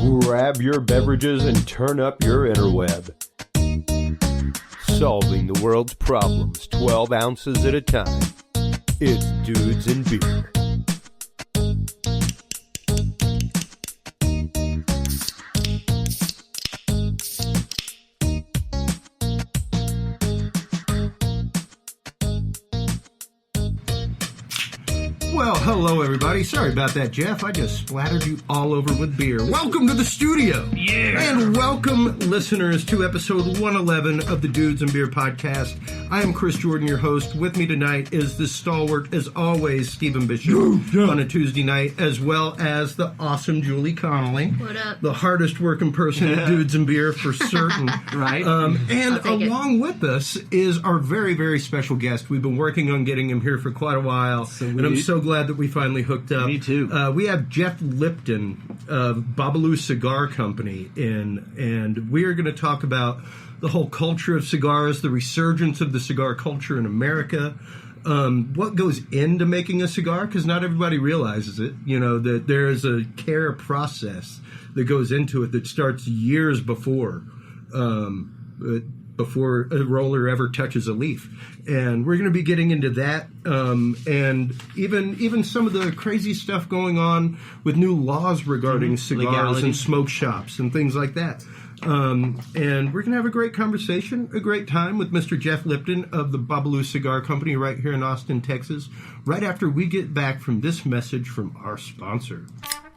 Grab your beverages and turn up your interweb. Solving the world's problems 12 ounces at a time. It's Dudes and Beer. Well, hello everybody. Sorry about that, Jeff. I just splattered you all over with beer. Welcome to the studio. Yeah. And welcome, listeners, to episode 111 of the Dudes and Beer podcast. I am Chris Jordan, your host. With me tonight is the stalwart, as always, Stephen Bishop on a Tuesday night, as well as the awesome Julie Connally. What up? The hardest working person at Dudes and Beer for certain. Right. And along with us is our very, very special guest. We've been working on getting him here for quite a while. And I'm so glad that we finally hooked up. Me too. We have Jeff Lipton of Bobalu Cigar Company in, and we are going to talk about the whole culture of cigars, the resurgence of the cigar culture in America, what goes into making a cigar, because not everybody realizes it, you know, that there is a care process that goes into it that starts years before a roller ever touches a leaf. And we're going to be getting into that, and even some of the crazy stuff going on with new laws regarding cigars legality and smoke shops and things like that. And we're going to have a great conversation, a great time with Mr. Jeff Lipton of the Bobalu Cigar Company right here in Austin, Texas, right after we get back from this message from our sponsor.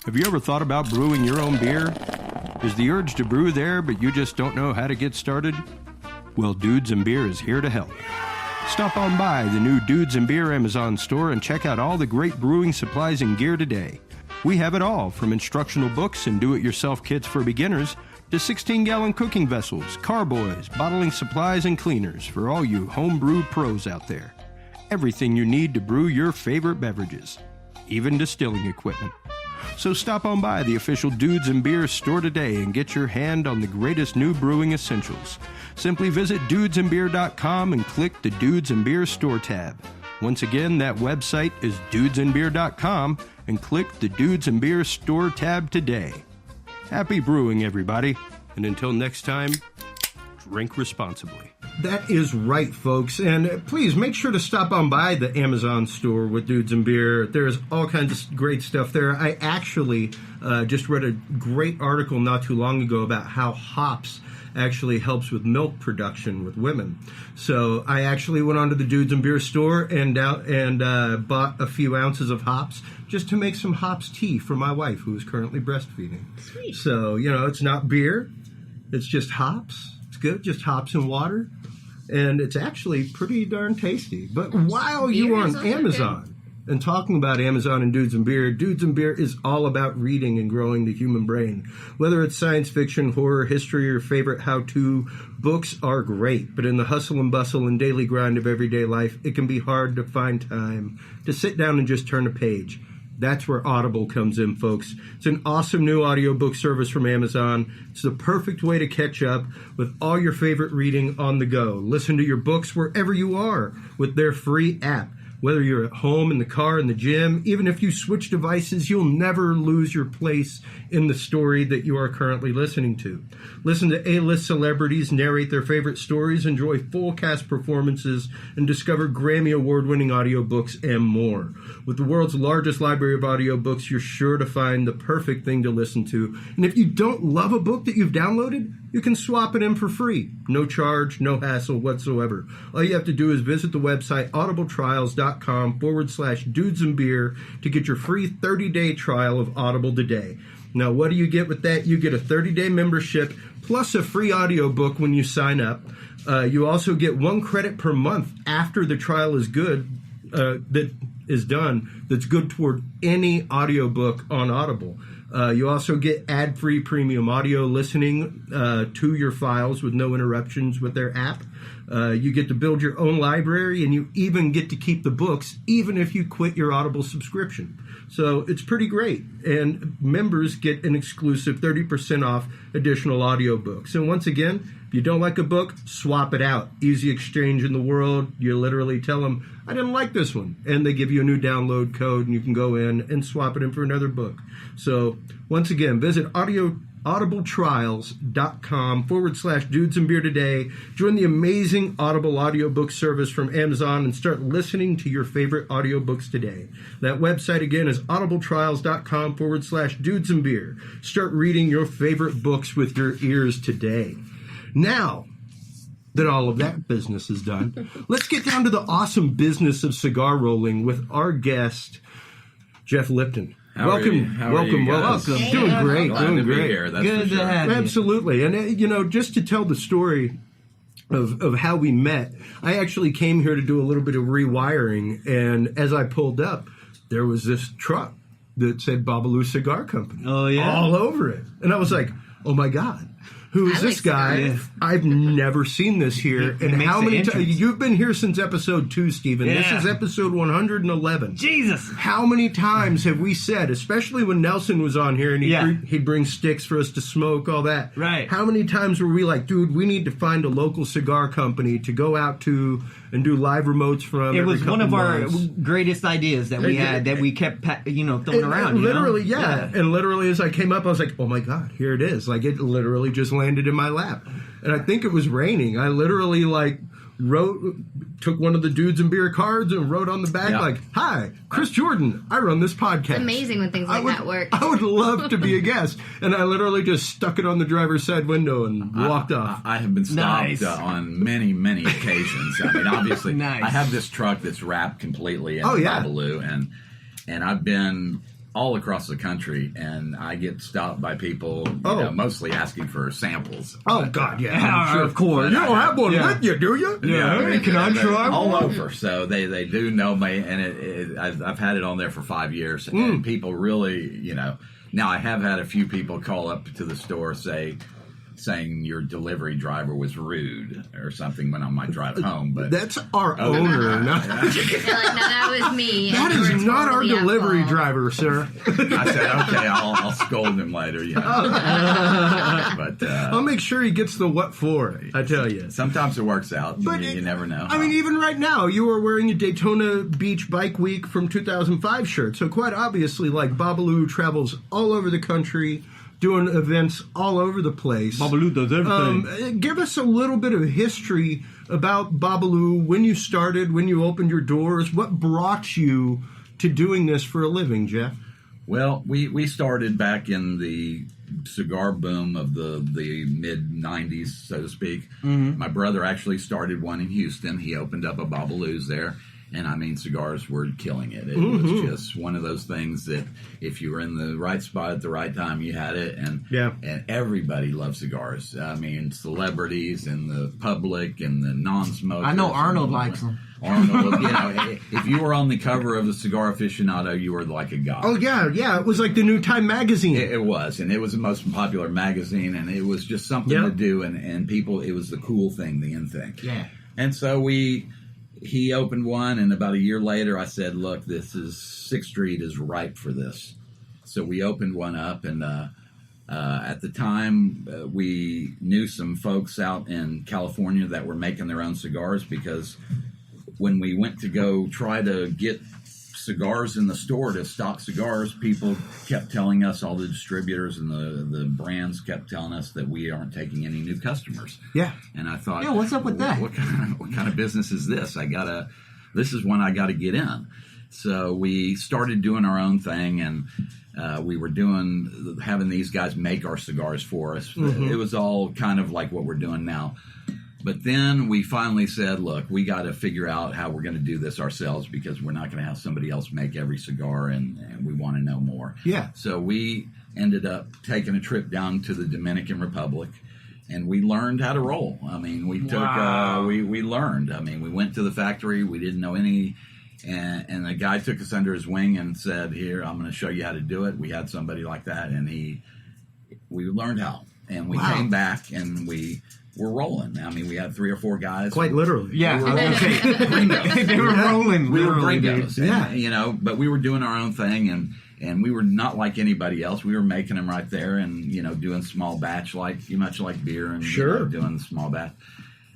Have you ever thought about brewing your own beer? Is the urge to brew there, but you just don't know how to get started? Well, Dudes and Beer is here to help. Stop on by the new Dudes and Beer Amazon store and check out all the great brewing supplies and gear today. We have it all, from instructional books and do-it-yourself kits for beginners to 16-gallon cooking vessels, carboys, bottling supplies, and cleaners for all you homebrew pros out there. Everything you need to brew your favorite beverages, even distilling equipment. So stop on by the official Dudes and Beer store today and get your hand on the greatest new brewing essentials. Simply visit dudesandbeer.com and click the Dudes and Beer store tab. Once again, that website is dudesandbeer.com and click the Dudes and Beer store tab today. Happy brewing, everybody. And until next time, drink responsibly. That is right, folks. And please make sure to stop on by the Amazon store with Dudes and Beer. There's all kinds of great stuff there. I actually just read a great article not too long ago about how hops actually helps with milk production with women. So I actually went onto the Dudes and Beer store and bought a few ounces of hops just to make some hops tea for my wife, who is currently breastfeeding. Sweet. So, you know, it's not beer. It's just hops. It's good, just hops and water. And it's actually pretty darn tasty. But while you're on Amazon and talking about Amazon and Dudes and Beer is all about reading and growing the human brain. Whether it's science fiction, horror, history, or favorite how-to, books are great. But in the hustle and bustle and daily grind of everyday life, it can be hard to find time to sit down and just turn a page. That's where Audible comes in, folks. It's an awesome new audiobook service from Amazon. It's the perfect way to catch up with all your favorite reading on the go. Listen to your books wherever you are with their free app. Whether you're at home, in the car, in the gym, even if you switch devices, you'll never lose your place in the story that you are currently listening to. Listen to A-list celebrities narrate their favorite stories, enjoy full cast performances, and discover Grammy Award-winning audiobooks and more. With the world's largest library of audiobooks, you're sure to find the perfect thing to listen to. And if you don't love a book that you've downloaded, you can swap it in for free. No charge, no hassle whatsoever. All you have to do is visit the website audibletrials.com/dudesandbeer to get your free 30-day trial of Audible today. Now, what do you get with that? You get a 30-day membership plus a free audiobook when you sign up. You also get 1 credit per month after the trial is good, that's good toward any audiobook on Audible. You also get ad-free premium audio listening to your files with no interruptions with their app. You get to build your own library, and you even get to keep the books, even if you quit your Audible subscription. So it's pretty great. And members get an exclusive 30% off additional audiobooks. And once again, if you don't like a book, swap it out. Easy exchange in the world. You literally tell them, I didn't like this one. And they give you a new download code, and you can go in and swap it in for another book. So once again, visit audibletrials.com/dudes and beer today. Join the amazing Audible audiobook service from Amazon and start listening to your favorite audiobooks today. That website again is audibletrials.com/dudes and beer. Start reading your favorite books with your ears today. Now that all of that business is done, let's get down to the awesome business of cigar rolling with our guest, Jeff Lipton. Welcome. Welcome. Doing great. Doing great. Here, that's Good for sure. to have you. Absolutely. And, just to tell the story of how we met, I actually came here to do a little bit of rewiring. And as I pulled up, there was this truck that said Bobalu Cigar Company. Oh, yeah? All over it. And I was like, oh, my God. Who is this guy? Yeah. I've never seen this here. He And makes how the many times? entrance. You've been here since episode 2, Stephen. This Yeah. is episode 111. Jesus. How many times have we said, especially when Nelson was on here and he'd bring sticks for us to smoke, all that. Right. How many times were we like, dude, we need to find a local cigar company to go out to and do live remotes from? It was one of our months. greatest ideas that we had that we kept, throwing around. Literally, you know? yeah. And literally, as I came up, I was like, oh my God, here it is. Like, it literally just landed in my lap. And I think it was raining. I literally, took one of the Dudes and Beer cards and wrote on the back, hi, Chris Jordan. I run this podcast. It's amazing when things like that work. I would love to be a guest. And I literally just stuck it on the driver's side window and walked off. I have been stopped Nice. On many, many occasions. I mean, obviously, Nice. I have this truck that's wrapped completely in yeah. Bobalu, and I've been all across the country, and I get stopped by people, mostly asking for samples. Oh, God, yeah. I'm sure. Of course. You don't have one with you, do you? Yeah. Can I try all one? over? So they do know me, and I've had it on there for 5 years, and people really, Now I have had a few people call up to the store saying your delivery driver was rude or something when on my drive home, but That's our owner. They're like, no, that was me. That and is you were not our totally at delivery fault. driver, sir. I said, okay, I'll scold him later. But I'll make sure he gets the what for, I tell you. sometimes it works out. You never know. I mean, even right now, you are wearing a Daytona Beach Bike Week from 2005 shirt. So quite obviously, Bobalu travels all over the country, doing events all over the place. Bobalu does everything. Give us a little bit of history about Bobalu, when you started, when you opened your doors. What brought you to doing this for a living, Jeff? Well, we started back in the cigar boom of the mid-'90s, so to speak. Mm-hmm. My brother actually started one in Houston. He opened up a Bobalu's there. And I mean, cigars were killing it. It was just one of those things that if you were in the right spot at the right time, you had it. And everybody loves cigars. I mean, celebrities and the public and the non-smokers. I know Arnold likes them. Arnold, if you were on the cover of the Cigar Aficionado, you were like a god. Oh, yeah. It was like the New Time magazine. It was, and it was the most popular magazine, and it was just something to do, and people, it was the cool thing, the in thing. Yeah. And so he opened one, and about a year later, I said, look, 6th Street is ripe for this. So we opened one up, and at the time, we knew some folks out in California that were making their own cigars, because when we went to go try to get cigars in the store to stock cigars, people kept telling us, all the distributors and the brands kept telling us that we aren't taking any new customers. Yeah. And I thought, what's up with that? What kind of business is this? This is one I got to get in. So we started doing our own thing, and we were having these guys make our cigars for us. Mm-hmm. It was all kind of like what we're doing now. But then we finally said, look, we got to figure out how we're going to do this ourselves, because we're not going to have somebody else make every cigar, and we want to know more. Yeah. So we ended up taking a trip down to the Dominican Republic, and we learned how to roll. I mean, we learned. I mean, we went to the factory. We didn't know any, and the guy took us under his wing and said, here, I'm going to show you how to do it. We had somebody like that, and we learned how. And we came back, and we're rolling. I mean, we had 3 or 4 guys. Quite literally. Yeah, I was going to say, gringos. they were rolling. We were literally, gringos. dude. Yeah. But we were doing our own thing, and we were not like anybody else. We were making them right there, and, doing small batch, much like beer, and doing small batch.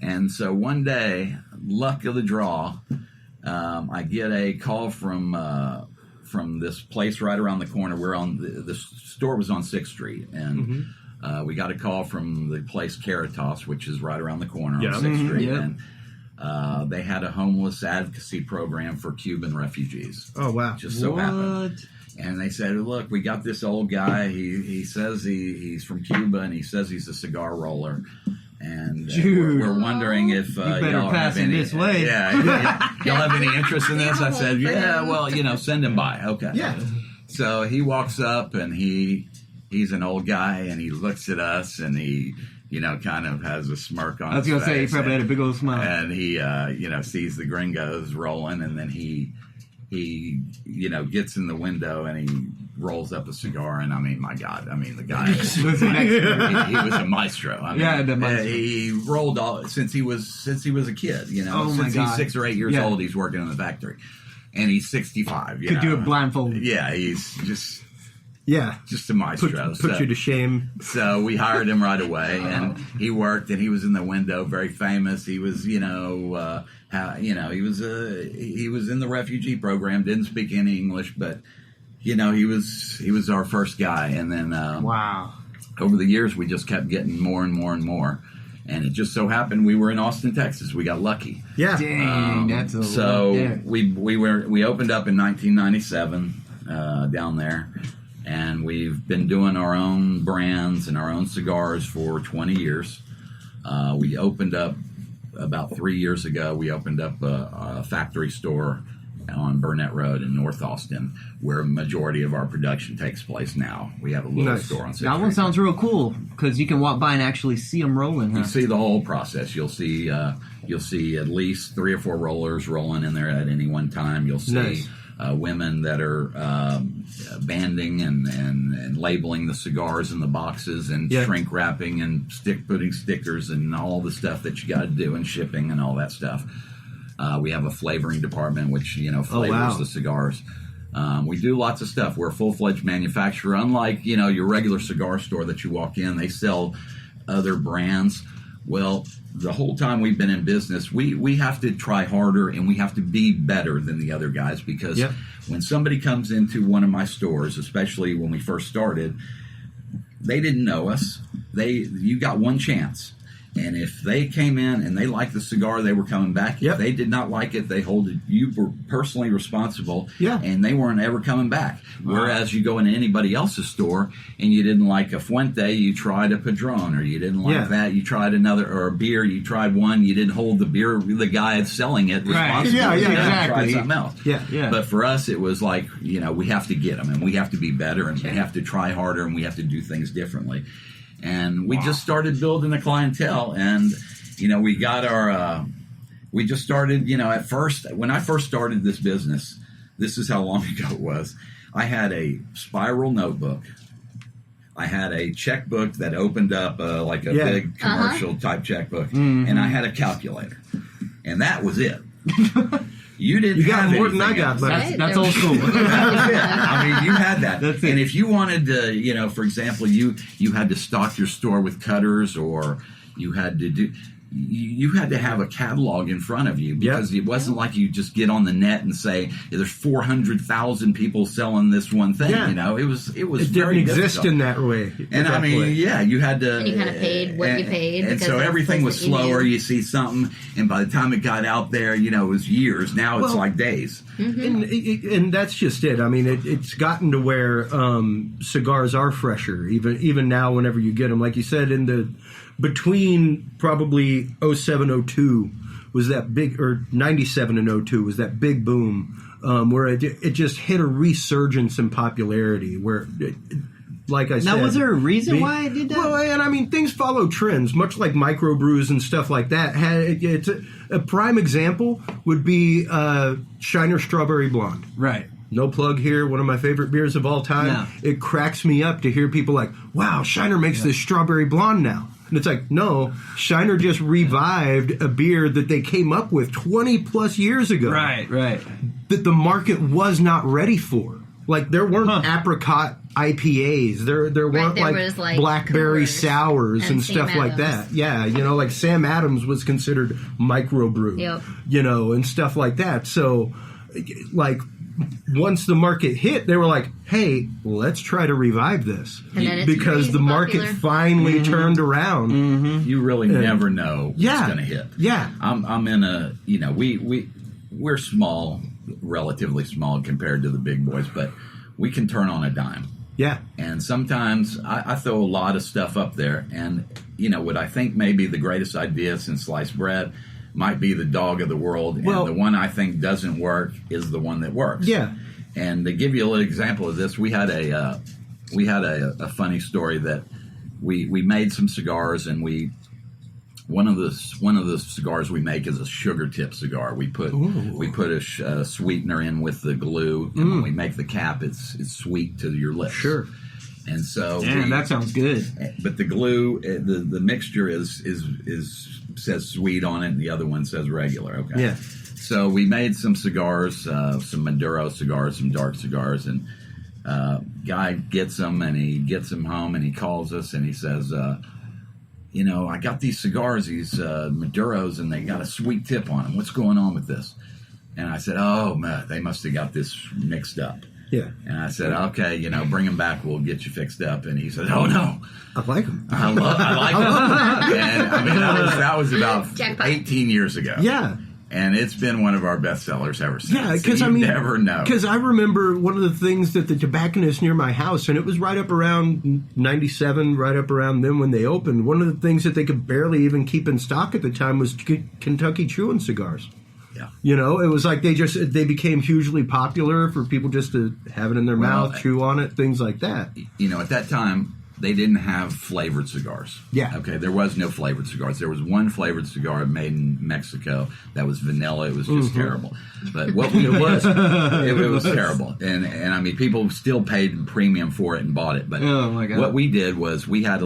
And so one day, luck of the draw, I get a call from this place right around the corner. We're on the store was on 6th Street, and we got a call from the place Caritas, which is right around the corner Yeah. on 6th Street. Yeah. And they had a homeless advocacy program for Cuban refugees. Oh, wow. Just so happened. And they said, look, we got this old guy. He says he's from Cuba, and he says he's a cigar roller. And we're wondering if better y'all pass have him any, this way. y'all have any interest in this? I said, yeah, well, send him by. Okay. Yeah. So he walks up, and he's an old guy, and he looks at us, and he, kind of has a smirk on his face. I was going to say, he probably had a big old smile. And he, sees the gringos rolling, and then he gets in the window and he rolls up a cigar. And I mean, my God, the guy he was a maestro. The maestro. He rolled all since he was a kid. Oh, my since God. he's 6 or 8 years Yeah. old, he's working in the factory, and he's 65. Could do it blindfolded. Yeah, he's just a Put, maestro. put you to shame. So we hired him right away, and he worked, and he was in the window, very famous. He was, he was in the refugee program, didn't speak any English, but he was our first guy. And then Wow. over the years, we just kept getting more and more and more. And it just so happened we were in Austin, Texas. We got lucky. Yeah. Dang, that's a So lot there. we opened up in 1997 down there. And we've been doing our own brands and our own cigars for 20 years. We opened up about 3 years ago. We opened up a factory store on Burnett Road in North Austin, where a majority of our production takes place now. We have a little Nice. store on 6th That one Street. sounds real cool because you can walk by and actually see them rolling. Huh? You see the whole process. You'll see at least 3 or 4 rollers rolling in there at any one time. You'll see Nice. women that are banding and labeling the cigars in the boxes and Yeah. shrink wrapping and putting stickers and all the stuff that you got to do and shipping and all that stuff. We have a flavoring department which flavors wow. the cigars. We do lots of stuff. We're a full-fledged manufacturer. Unlike your regular cigar store that you walk in, they sell other brands. Well, the whole time we've been in business, we have to try harder and we have to be better than the other guys because Yep. when somebody comes into one of my stores, especially when we first started, they didn't know us. You got one chance. And if they came in and they liked the cigar, they were coming back. Yep. If they did not like it, you were personally responsible. Yeah. And they weren't ever coming back. Whereas you go into anybody else's store and you didn't like a Fuente, you tried a Padron, or you didn't like that, you tried another, or a beer, you tried one, you didn't hold the guy selling it responsible. Yeah, You exactly. tried something else. Yeah. But for us, it was like, we have to get them and we have to be better and we have to try harder and we have to do things differently. And we just started building a clientele, and we got we just started. At first, when I first started this business, this is how long ago it was. I had a spiral notebook. I had a checkbook that opened up like a big commercial type checkbook, and I had a calculator, and that was it. You didn't. You got have more than I anything got, else. but Right. That's old school. I mean, you had that. That's it. And if you wanted to, for example, you had to stock your store with cutters, or you had to have a catalog in front of you because it wasn't like you just get on the net and say there's 400,000 people selling this one thing. Yeah. It was It very didn't exist difficult. in that way. And I mean, you had to. And you kinda paid what you paid and because so that's everything was what you slower. knew. You see something, and by the time it got out there, it was years. Now it's Well, like days. And that's just it. I mean, it's gotten to where cigars are fresher, even now. Whenever you get them, like you said, between probably 07, 02 was that big, or 97 and 02 was that big boom where it just hit a resurgence in popularity. Where, like I said, Now, was there a reason why it did that? Well, and I mean, things follow trends, much like microbrews and stuff like that. It's a prime example would be Shiner Strawberry Blonde. Right. No plug here, one of my favorite beers of all time. Yeah. It cracks me up to hear people like, wow, Shiner makes this strawberry blonde now. And it's like, no, Shiner just revived a beer that they came up with 20 plus years ago. Right. That the market was not ready for. Like, there weren't apricot IPAs. There weren't there was, like, blackberry Coors sours and and stuff Sam like that. Adams. Yeah, like Sam Adams was considered microbrew. Yep. And stuff like that. So, like, once the market hit, they were like, hey, let's try to revive this. And then it's because crazy the market popular. finally turned around. You really never know what's going to hit. Yeah. I'm in a, we're small, relatively small compared to the big boys, but we can turn on a dime. Yeah. And sometimes I throw a lot of stuff up there, and what I think may be the greatest idea since sliced bread might be the dog of the world, and the one I think doesn't work is the one that works. Yeah. And to give you a little example of this, we had a funny story that we made some cigars, and one of the cigars we make is a sugar tip cigar. We put a sweetener in with the glue, and when we make the cap, it's sweet to your lips. Sure. And so, that sounds good. But the glue, the mixture says sweet on it, and the other one says regular. Okay. Yeah. So we made some cigars, some Maduro cigars, some dark cigars, and guy gets them, and he gets them home, and he calls us, and he says, I got these cigars, these Maduros, and they got a sweet tip on them. What's going on with this? And I said, oh, man, they must have got this mixed up. Yeah. And I said, okay, bring them back. We'll get you fixed up. And he said, oh, no. I like them. I like them. And that was about Jackpot. 18 years ago. Yeah. And it's been one of our best sellers ever since. Yeah, because you never know. Because I remember one of the things that the tobacconist near my house, and it was right up around 97, right up around then when they opened. One of the things that they could barely even keep in stock at the time was Kentucky chewing cigars. Yeah. It was like they became hugely popular for people just to have it in their mouth, chew on it, things like that. At that time, they didn't have flavored cigars. Yeah. Okay, there was no flavored cigars. There was one flavored cigar made in Mexico that was vanilla. It was just terrible. But what it was terrible. And people still paid premium for it and bought it. But oh my God. What we did was we had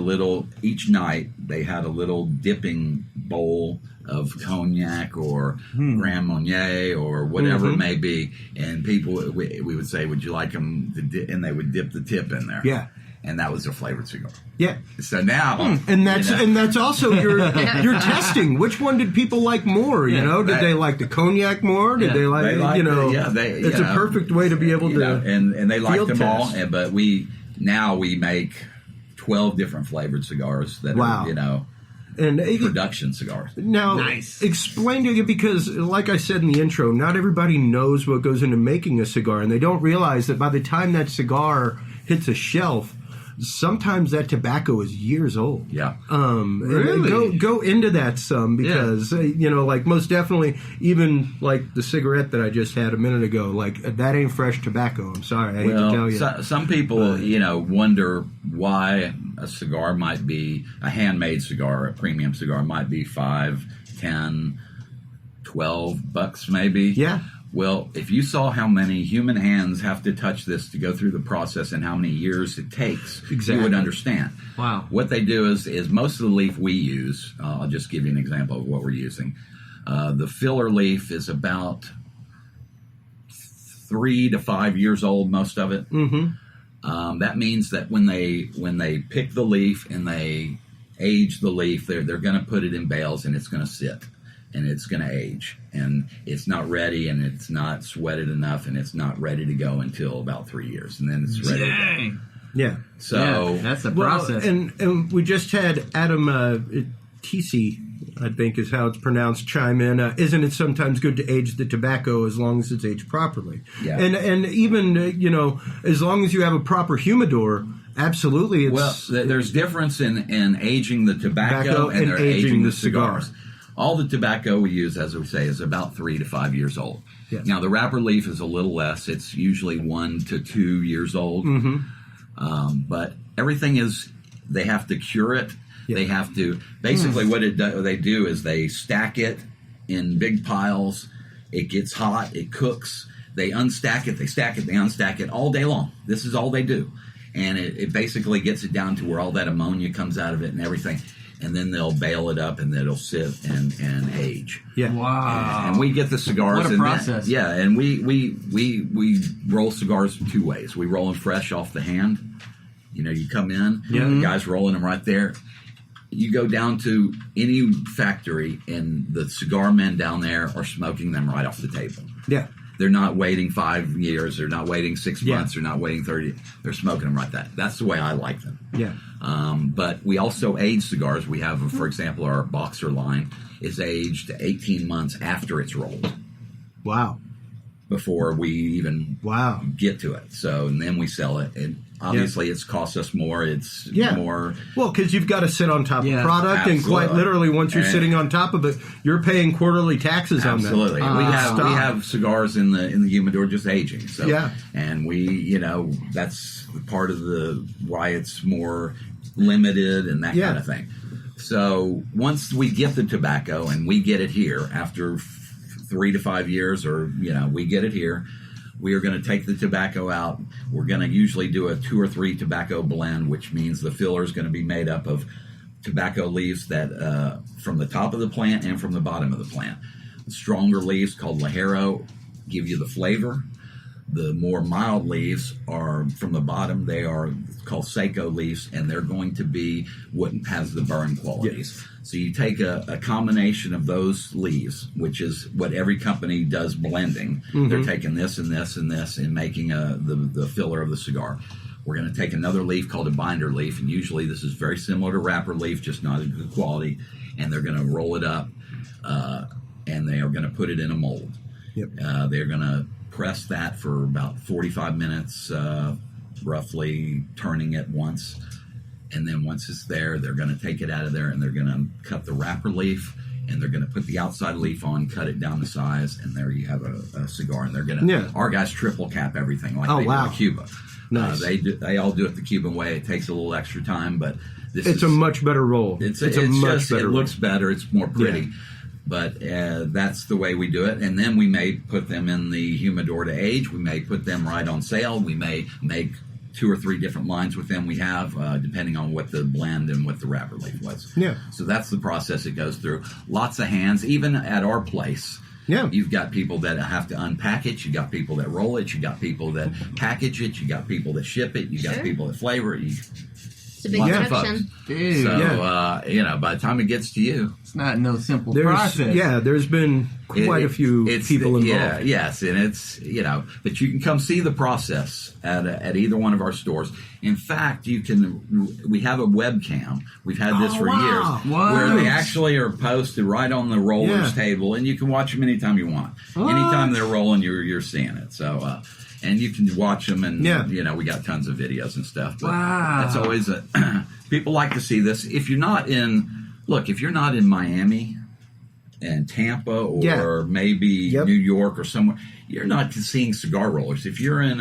each night they had a little dipping bowl of cognac or Grand Marnier or whatever it may be. And people, we would say, would you like them to dip? And they would dip the tip in there. Yeah. And that was a flavored cigar. Yeah. So now, and that's also your testing. Which one did people like more? Did they like the cognac more? Did they like? It's a perfect way to be able to. And they liked them test. all. But we make 12 different flavored cigars that are and production cigars. Now, explain to you, because like I said in the intro, not everybody knows what goes into making a cigar, and they don't realize that by the time that cigar hits a shelf, sometimes that tobacco is years old. Yeah. Really? Go into that some, because like most definitely, even like the cigarette that I just had a minute ago, like that ain't fresh tobacco. I'm sorry, I hate to tell you. Some people, wonder why a cigar might be a handmade cigar, a premium cigar might be $5, $10, $12 maybe. Yeah. Well, if you saw how many human hands have to touch this to go through the process and how many years it takes, you would understand. Wow. What they do is most of the leaf we use, I'll just give you an example of what we're using. The filler leaf is about 3 to 5 years old, most of it. Mm-hmm. That means that when they pick the leaf and they age the leaf, they're going to put it in bales and it's going to sit. And it's going to age, and it's not ready, and it's not sweated enough, and it's not ready to go until about 3 years, and then it's ready to go. Yeah. So that's the process. And we just had Adam TC, I think is how it's pronounced, chime in. Isn't it sometimes good to age the tobacco as long as it's aged properly? Yeah. And even as long as you have a proper humidor. Absolutely. There's difference in aging the tobacco and aging the cigars. All the tobacco we use, as we say, is about 3 to 5 years old. Yeah. Now, the wrapper leaf is a little less. It's usually 1 to 2 years old. Mm-hmm. But everything they have to cure it. Yeah. They have to, basically what they do is they stack it in big piles. It gets hot. It cooks. They unstack it. They stack it. They unstack it all day long. This is all they do. And it basically gets it down to where all that ammonia comes out of it and everything. And then they'll bale it up, and it'll sit and age. Yeah. Wow. And we get the cigars. What a process. And we roll cigars 2 ways. We roll them fresh off the hand. You come in, the guy's rolling them right there. You go down to any factory, and the cigar men down there are smoking them right off the table. Yeah. They're not waiting 5 years. They're not waiting 6 months. They're not waiting 30. They're smoking them right that. That's the way I like them. Yeah. But we also age cigars. We have, for example, our Boxer line is aged 18 months after it's rolled. Wow. Before we even get to it. So, and then we sell it. And obviously it's cost us more. It's more. Well, because you've got to sit on top of product. Absolutely. And quite literally, once you're sitting on top of it, you're paying quarterly taxes on that. Absolutely. We have cigars in the humidor just aging. So, and we, that's part of why it's more limited and that kind of thing. So once we get the tobacco and we get it here after 3 to 5 years, or we get it here, we are going to take the tobacco out. We're going to usually do a 2 or 3 tobacco blend, which means the filler is going to be made up of tobacco leaves that from the top of the plant and from the bottom of the plant. The stronger leaves called Ligero give you the flavor. The more mild leaves are from the bottom. They are called Seco leaves, and they're going to be what has the burn qualities. Yes. So you take a combination of those leaves, which is what every company does blending. Mm-hmm. They're taking this and this and this and making the filler of the cigar. We're going to take another leaf called a binder leaf, and usually this is very similar to wrapper leaf, just not as good quality, and they're going to roll it up, and they are going to put it in a mold. Yep. They're going to press that for about 45 minutes, roughly, turning it once. And then once it's there, they're going to take it out of there, and they're going to cut the wrapper leaf, and they're going to put the outside leaf on, cut it down to size, and there you have a cigar. And they're going to, our guys triple cap everything like they do in Cuba. Nice. They all do it the Cuban way. It takes a little extra time, but it's a much better roll. It's a much better roll. It looks better. It's more pretty. Yeah. But that's the way we do it. And then we may put them in the humidor to age. We may put them right on sale. We may make 2 or 3 different lines with them we have, depending on what the blend and what the wrapper leaf was. Yeah. So that's the process it goes through. Lots of hands. Even at our place, you've got people that have to unpack it. You got people that roll it. You got people that package it. You got people that ship it. You got people that flavor it. It's a big production. Dude, so, by the time it gets to you, it's not no simple process. Yeah, there's been quite a few people involved. Yeah, yes, and it's, but you can come see the process at either one of our stores. In fact, we have a webcam. We've had this for years, where they actually are posted right on the roller's table, and you can watch them anytime you want. Anytime they're rolling, you're seeing it. So, and you can watch them, and we got tons of videos and stuff. But that's always people like to see this. If you're not in Miami and Tampa or maybe New York or somewhere, you're not seeing cigar rollers. If you're in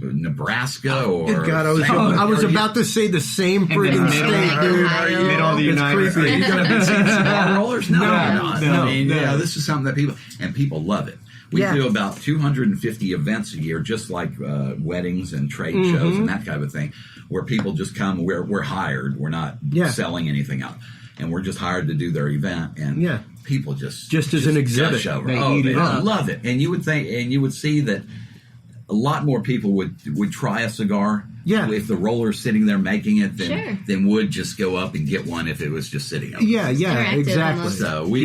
Nebraska or I was about to say the same friggin' state, dude. Middle of the United States. You're going to be seeing cigar rollers? No, I mean, this is something that people love it. We do about 250 events a year, just like weddings and trade shows and that kind of thing, where people just come. We're hired. We're not selling anything out, and we're just hired to do their event. And people just as an exhibit, they love it. And you would see that a lot more people would try a cigar. Yeah. If the roller's sitting there making it, then would just go up and get one if it was just sitting up. Yeah, exactly. So we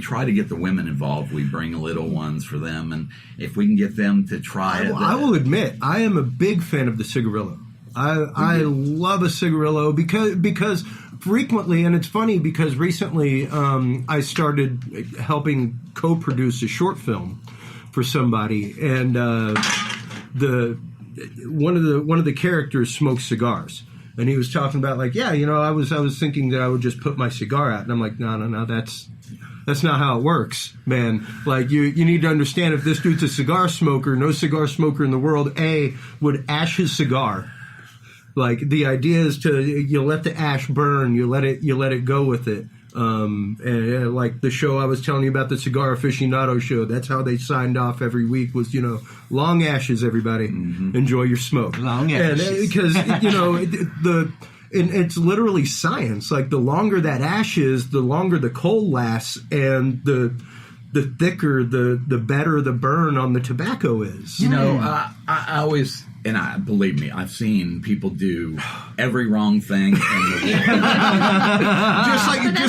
try to get the women involved. We bring little ones for them, and if we can get them to try it. I will admit, I am a big fan of the cigarillo. I love a cigarillo because frequently, and it's funny because recently I started helping co-produce a short film for somebody, and one of the characters smokes cigars, and he was talking about I was thinking that I would just put my cigar out, and I'm like, no, that's not how it works, man. Like you need to understand, if this dude's a cigar smoker, no cigar smoker in the world would ash his cigar. Like the idea is you let the ash burn, you let it go with it. And like the show I was telling you about, the Cigar Aficionado show, that's how they signed off every week was, long ashes, everybody. Enjoy your smoke. Long ashes. And because, it's literally science. Like the longer that ash is, the longer the coal lasts, and the the thicker, the better the burn on the tobacco is. You know, I always, and believe me, I've seen people do every wrong thing. just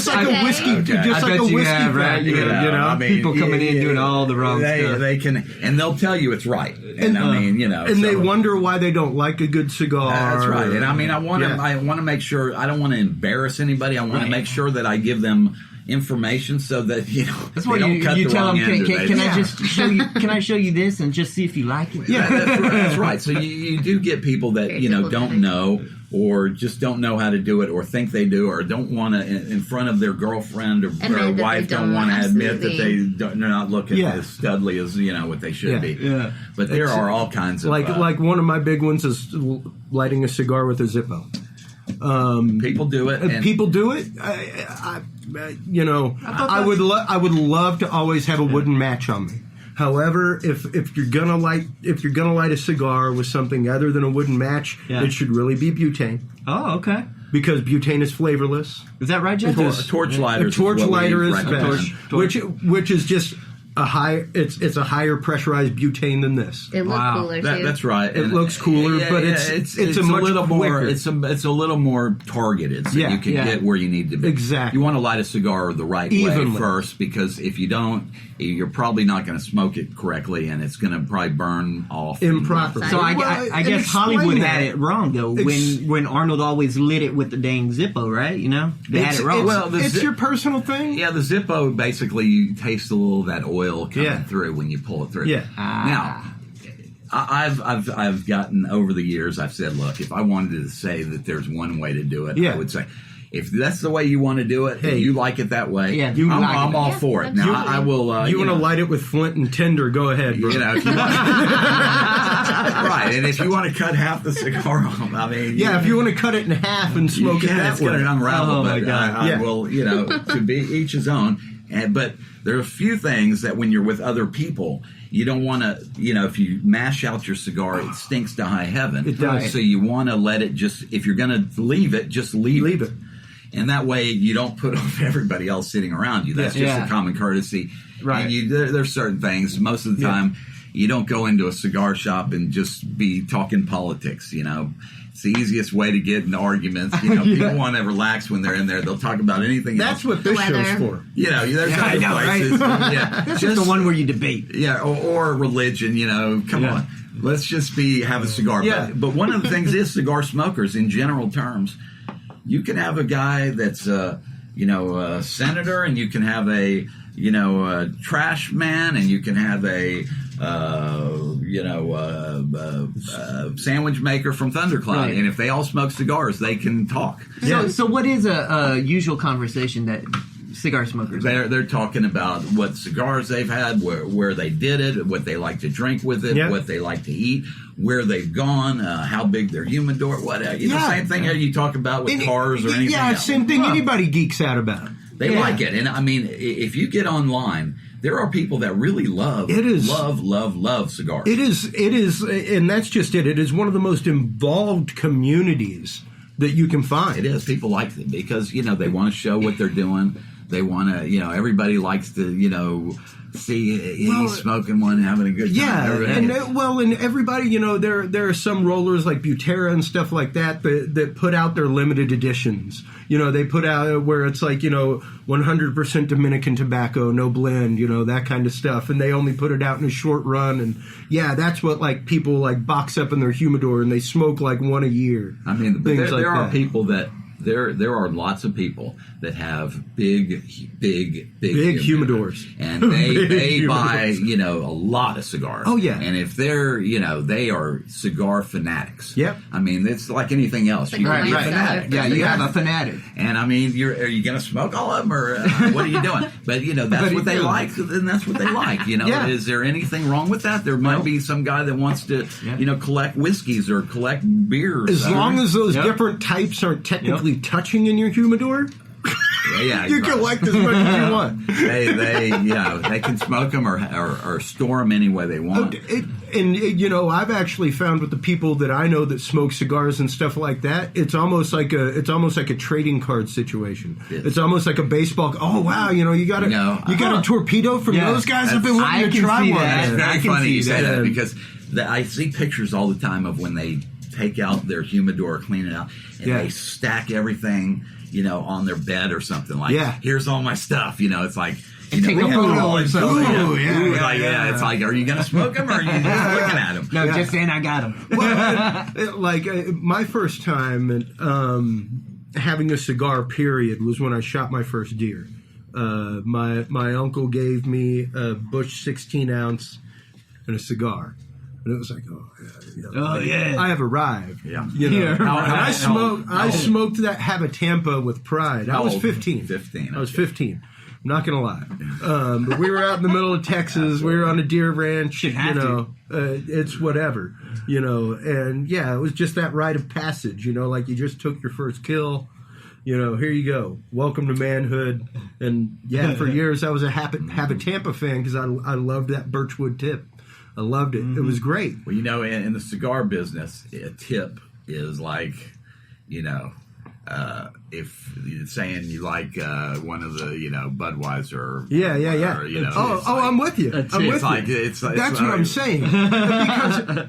like a whiskey, just like a whiskey, right? You know, I mean, people coming in doing all the wrong stuff. They can, and they'll tell you it's right. And I mean, you know, and they wonder why they don't like a good cigar. That's right. And I mean, I want to make sure I don't want to embarrass anybody. I want to make sure that I give them information so that that's they why don't cut the tell wrong them, end. Can I just show you? Can I show you this and just see if you like it? Yeah, that's right. So you do get people that don't know, or just don't know how to do it, or think they do, or don't want to in front of their girlfriend or wife don't want to admit that they're not looking as studly as what they should be. Yeah. But there are all kinds of like one of my big ones is lighting a cigar with a Zippo. People do it. People do it. I would love to always have a wooden match on me. However, if you're gonna light a cigar with something other than a wooden match, it should really be butane. Oh, okay. Because butane is flavorless. Is that right, Jeff? A torch lighter. A torch lighter is best, which is just a a higher pressurized butane than this. It looks cooler too. That's right. It looks cooler, but it's a much little quicker. more. It's a little more targeted, so you can get where you need to be. Exactly. You want to light a cigar the right way first, because if you don't, you're probably not going to smoke it correctly, and it's going to probably burn off improperly. So I guess Hollywood had it wrong though. When Arnold always lit it with the dang Zippo, right? They had it wrong. It's your personal thing. Yeah, the Zippo, basically you taste a little of that oil coming through when you pull it through. Yeah. Now, I've gotten over the years. I've said, look, if I wanted to say that there's one way to do it, I would say, if that's the way you want to do it, and you like it that way, I'm all for it. Now, I will. You want to light it with flint and tinder? Go ahead, bro. If you want, right? And if you want to cut half the cigar off, I mean, if you want to cut it in half and smoke it that way, it's going to unravel. Oh my God! I will, to be each his own. But there are a few things that when you're with other people, you don't want to, if you mash out your cigar, it stinks to high heaven. It does. So you want to let it if you're going to leave it, just leave it. And that way you don't put off everybody else sitting around you. That's just a common courtesy. Right. And there's certain things, most of the time, you don't go into a cigar shop and just be talking politics, It's the easiest way to get into arguments. People want to relax when they're in there. They'll talk about anything else. That's what this show's for. There's other places. Right? This is the one where you debate. Yeah, or religion, Come on. Let's just have a cigar. Yeah. But one of the things is cigar smokers, in general terms, you can have a guy that's a senator, and you can have a trash man, and you can have a sandwich maker from Thundercloud, right. And if they all smoke cigars, they can talk. So what is a usual conversation that cigar smokers they're talking about what cigars they've had, where they did it, what they like to drink with it, what they like to eat, where they've gone, how big their humidor, whatever. Same thing you talk about with cars or anything else. Same thing anybody geeks out about. They like it. And I mean, if you get online, there are people that really love cigars. It is, and that's just it. It is one of the most involved communities that you can find. It is. People like it because, they want to show what they're doing. They want to, everybody likes to, see he's smoking one, having a good time. Yeah, and everybody, there are some rollers like Butera and stuff like that put out their limited editions. They put out where it's like 100% Dominican tobacco, no blend, that kind of stuff, and they only put it out in a short run. And that's what people box up in their humidor, and they smoke one a year. I mean, there are people that. There are lots of people that have big humidors, and they buy a lot of cigars. Oh yeah, and if they're they are cigar fanatics. Yep. I mean, it's like anything else. You right. Fanatic. Yeah, you have a fanatic. And I mean, are you going to smoke all of them, or what are you doing? But that's what they like, and that's what they like. Is there anything wrong with that? There might be some guy that wants to collect whiskeys or collect beers. As long as those different types aren't technically touching in your humidor. Yeah, You can collect as much as you want. They can smoke them or store them any way they want. I've actually found with the people that I know that smoke cigars and stuff like that, it's almost like a trading card situation. It's almost like a baseball. Oh wow, you got a torpedo from those guys. I've been wanting to try one. That's very funny you say that because I see pictures all the time of when they take out their humidor, clean it out, and they stack everything, on their bed or something. Like, here's all my stuff. It's like, take a photo or something. It's like, are you going to smoke them or are you just looking at them? No, just saying I got them. Well, my first time having a cigar, period, was when I shot my first deer. My uncle gave me a Bush 16 ounce and a cigar. And it was like, I have arrived. Yeah. I smoked that Habatampa with pride. I was 15. I was 15. I'm not going to lie. But we were out in the middle of Texas. We were on a deer ranch. It's whatever, and it was just that rite of passage, like you just took your first kill. Here you go. Welcome to manhood. And for years I was a Habatampa fan because I loved that birchwood tip. I loved it. It was great. Well, in the cigar business, a tip is like, if you're saying you like one of the, Budweiser. Or, I'm with you. That's what I'm saying.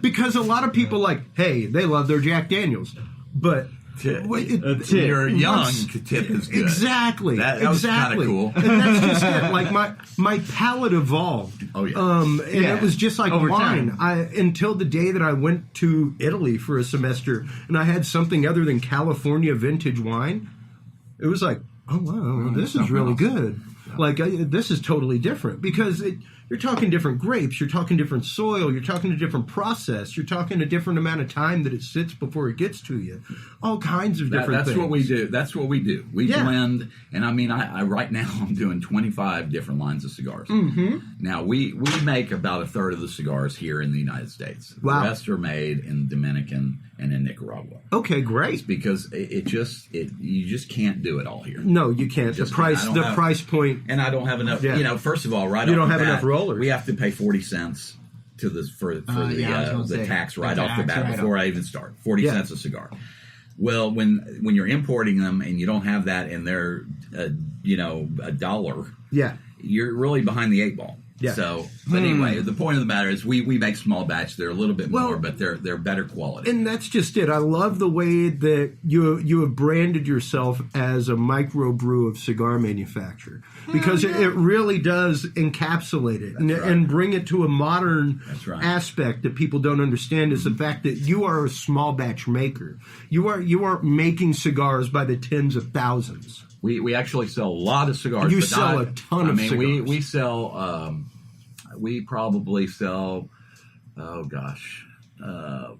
because a lot of people hey, they love their Jack Daniels, but. You're young. Tip is good. Exactly. That was kind of cool. And that's just it. Like my palate evolved. Oh yeah. And it was just like over wine. Until the day that I went to Italy for a semester and I had something other than California vintage wine. It was like, oh wow, this is really good. Like this is totally different because you're talking different grapes, you're talking different soil, you're talking a different process, you're talking a different amount of time that it sits before it gets to you. All kinds of different things. That's what we do. That's what we do. We blend, and I right now I'm doing 25 different lines of cigars. Mm-hmm. Now we make about a third of the cigars here in the United States. Wow. The rest are made in Dominican and in Nicaragua. Okay, great. It's because you just can't do it all here. No, you can't. The price point, and I don't have enough. Yeah. First of all, you don't have enough rollers. We have to pay 40 cents to the tax off the bat before I even start. 40 cents a cigar. Well, when you're importing them and you don't have that and they're $1, you're really behind the 8 ball. Yeah. So, but anyway, the point of the matter is we make small batch. They're a little bit more, but they're better quality. And that's just it. I love the way that you have branded yourself as a microbrew of cigar manufacturer because it really does encapsulate it and bring it to a modern aspect that people don't understand is the fact that you are a small batch maker. You aren't making cigars by the tens of thousands. We actually sell a lot of cigars. You sell a ton of cigars. We sell. We probably sell. Oh gosh. 10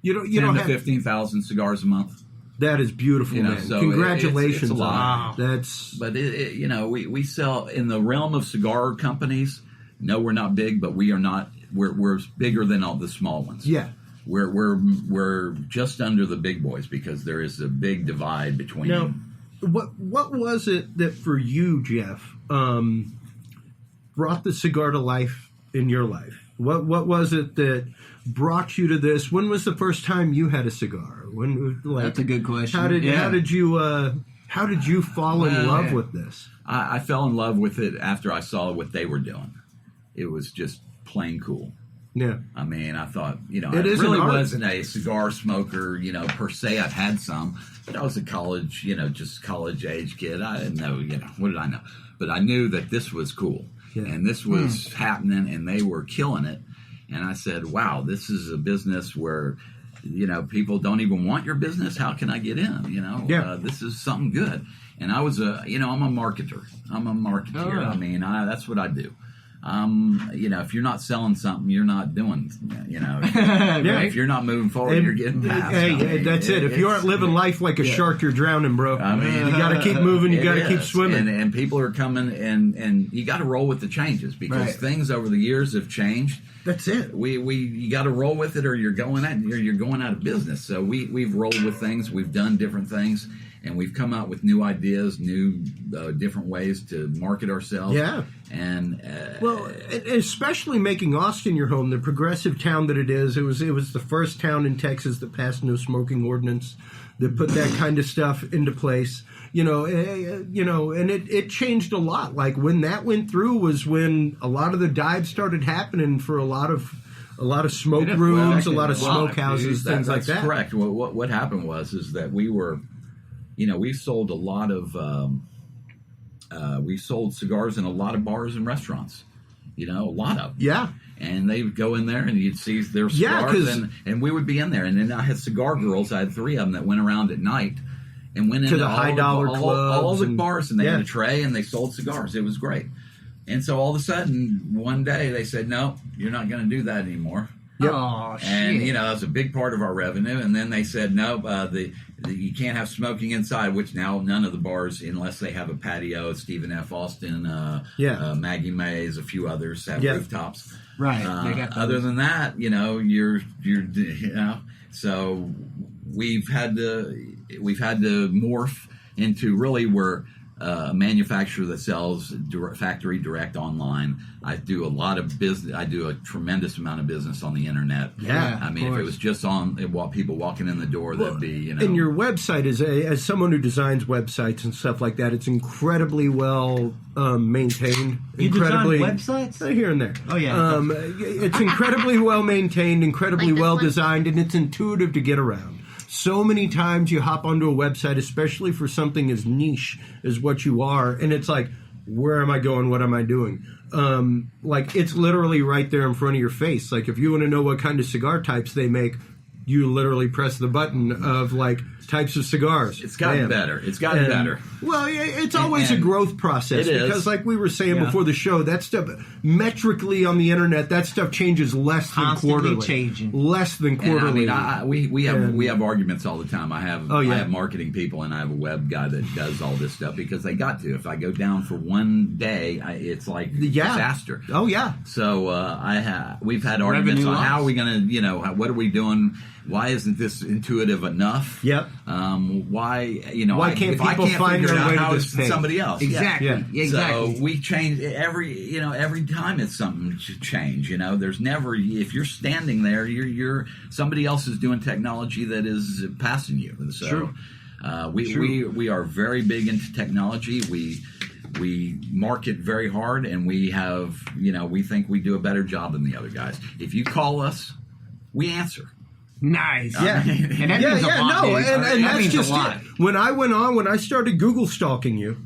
to 15,000 cigars a month. That is beautiful, man. So congratulations! It's a lot. But we sell in the realm of cigar companies. No, we're not big, but we are not. We're bigger than all the small ones. Yeah. We're just under the big boys because there is a big divide between. Now, what was it that for you, Jeff, brought the cigar to life in your life? What was it that brought you to this? When was the first time you had a cigar? That's a good question. How did you fall in love with this? I fell in love with it after I saw what they were doing. It was just plain cool. Yeah. I mean, I thought, I really wasn't a cigar smoker, per se. I've had some, but I was a college, just college age kid. I didn't know, what did I know? But I knew that this was cool. Yeah. And this was happening, and they were killing it. And I said, wow, this is a business where, people don't even want your business. How can I get in? This is something good. And I was I'm a marketer. Oh. I mean, that's what I do. If you're not selling something, you're not doing, if you're not moving forward, you're getting past. Hey, that's it. If you aren't living life like a shark, you're drowning, bro. I mean, you got to keep moving. You got to keep swimming. And people are coming, and you got to roll with the changes because things over the years have changed. That's it. You got to roll with it, or you're going out of business. So we've rolled with things. We've done different things, and we've come out with new ideas, new different ways to market ourselves. Yeah. And especially making Austin your home, the progressive town that it is. It was the first town in Texas that passed no smoking ordinance, that put that kind of stuff into place. And it changed a lot. Like when that went through was when a lot of the dives started happening for a lot of smoke rooms, a lot of smoke houses, things like that. That's correct. Well, what happened was that we were, we sold a lot of, we sold cigars in a lot of bars and restaurants, a lot of them. Yeah. And they would go in there and you'd see their cigars and we would be in there. And then I had cigar girls. I had 3 of them that went around at night and went into the high dollar clubs. All the bars, and they had a tray and they sold cigars. It was great. And so all of a sudden, one day they said, no, you're not going to do that anymore. Yep. Oh, shit. And, that was a big part of our revenue. And then they said, no, you can't have smoking inside, which now none of the bars, unless they have a patio, Stephen F. Austin, Maggie Mays, a few others have rooftops. Right. Other than that, you're so we've had to morph into really we're a manufacturer that sells factory direct online. I do a lot of business. I do a tremendous amount of business on the internet. Yeah, I mean, if it was just on people walking in the door, that'd be And your website is as someone who designs websites and stuff like that, it's incredibly well maintained. You design websites here and there. Oh yeah, it's incredibly well maintained, incredibly like well one. designed, and it's intuitive to get around. So many times you hop onto a website, especially for something as niche as what you are, and it's like, where am I going? What am I doing? Like, it's literally right there in front of your face. Like, if you want to know what kind of cigar types they make, you literally press the button of, like, types of cigars. It's gotten better. It's gotten better. Well, it's always a growth process. It is. Because, like we were saying before the show, that stuff, metrically on the internet, that stuff changes less than quarterly. Changing. Less than quarterly. And I mean, we have arguments all the time. I have marketing people and I have a web guy that does all this stuff because they got to. If I go down for one day, it's like disaster. Oh yeah. So we've had arguments on how are we going to, what are we doing? Why isn't this intuitive enough? Yep. Why can't people find their way to this page? Somebody else? Exactly. Yeah. Exactly. So we change every time it's something to change. There's never, if you're standing there, you're somebody else is doing technology that is passing you. So we are very big into technology. We market very hard, and we have we think we do a better job than the other guys. If you call us, we answer. Nice. Yeah. And that means a lot. No, and that that's means just a lot. it. When I started Google stalking you,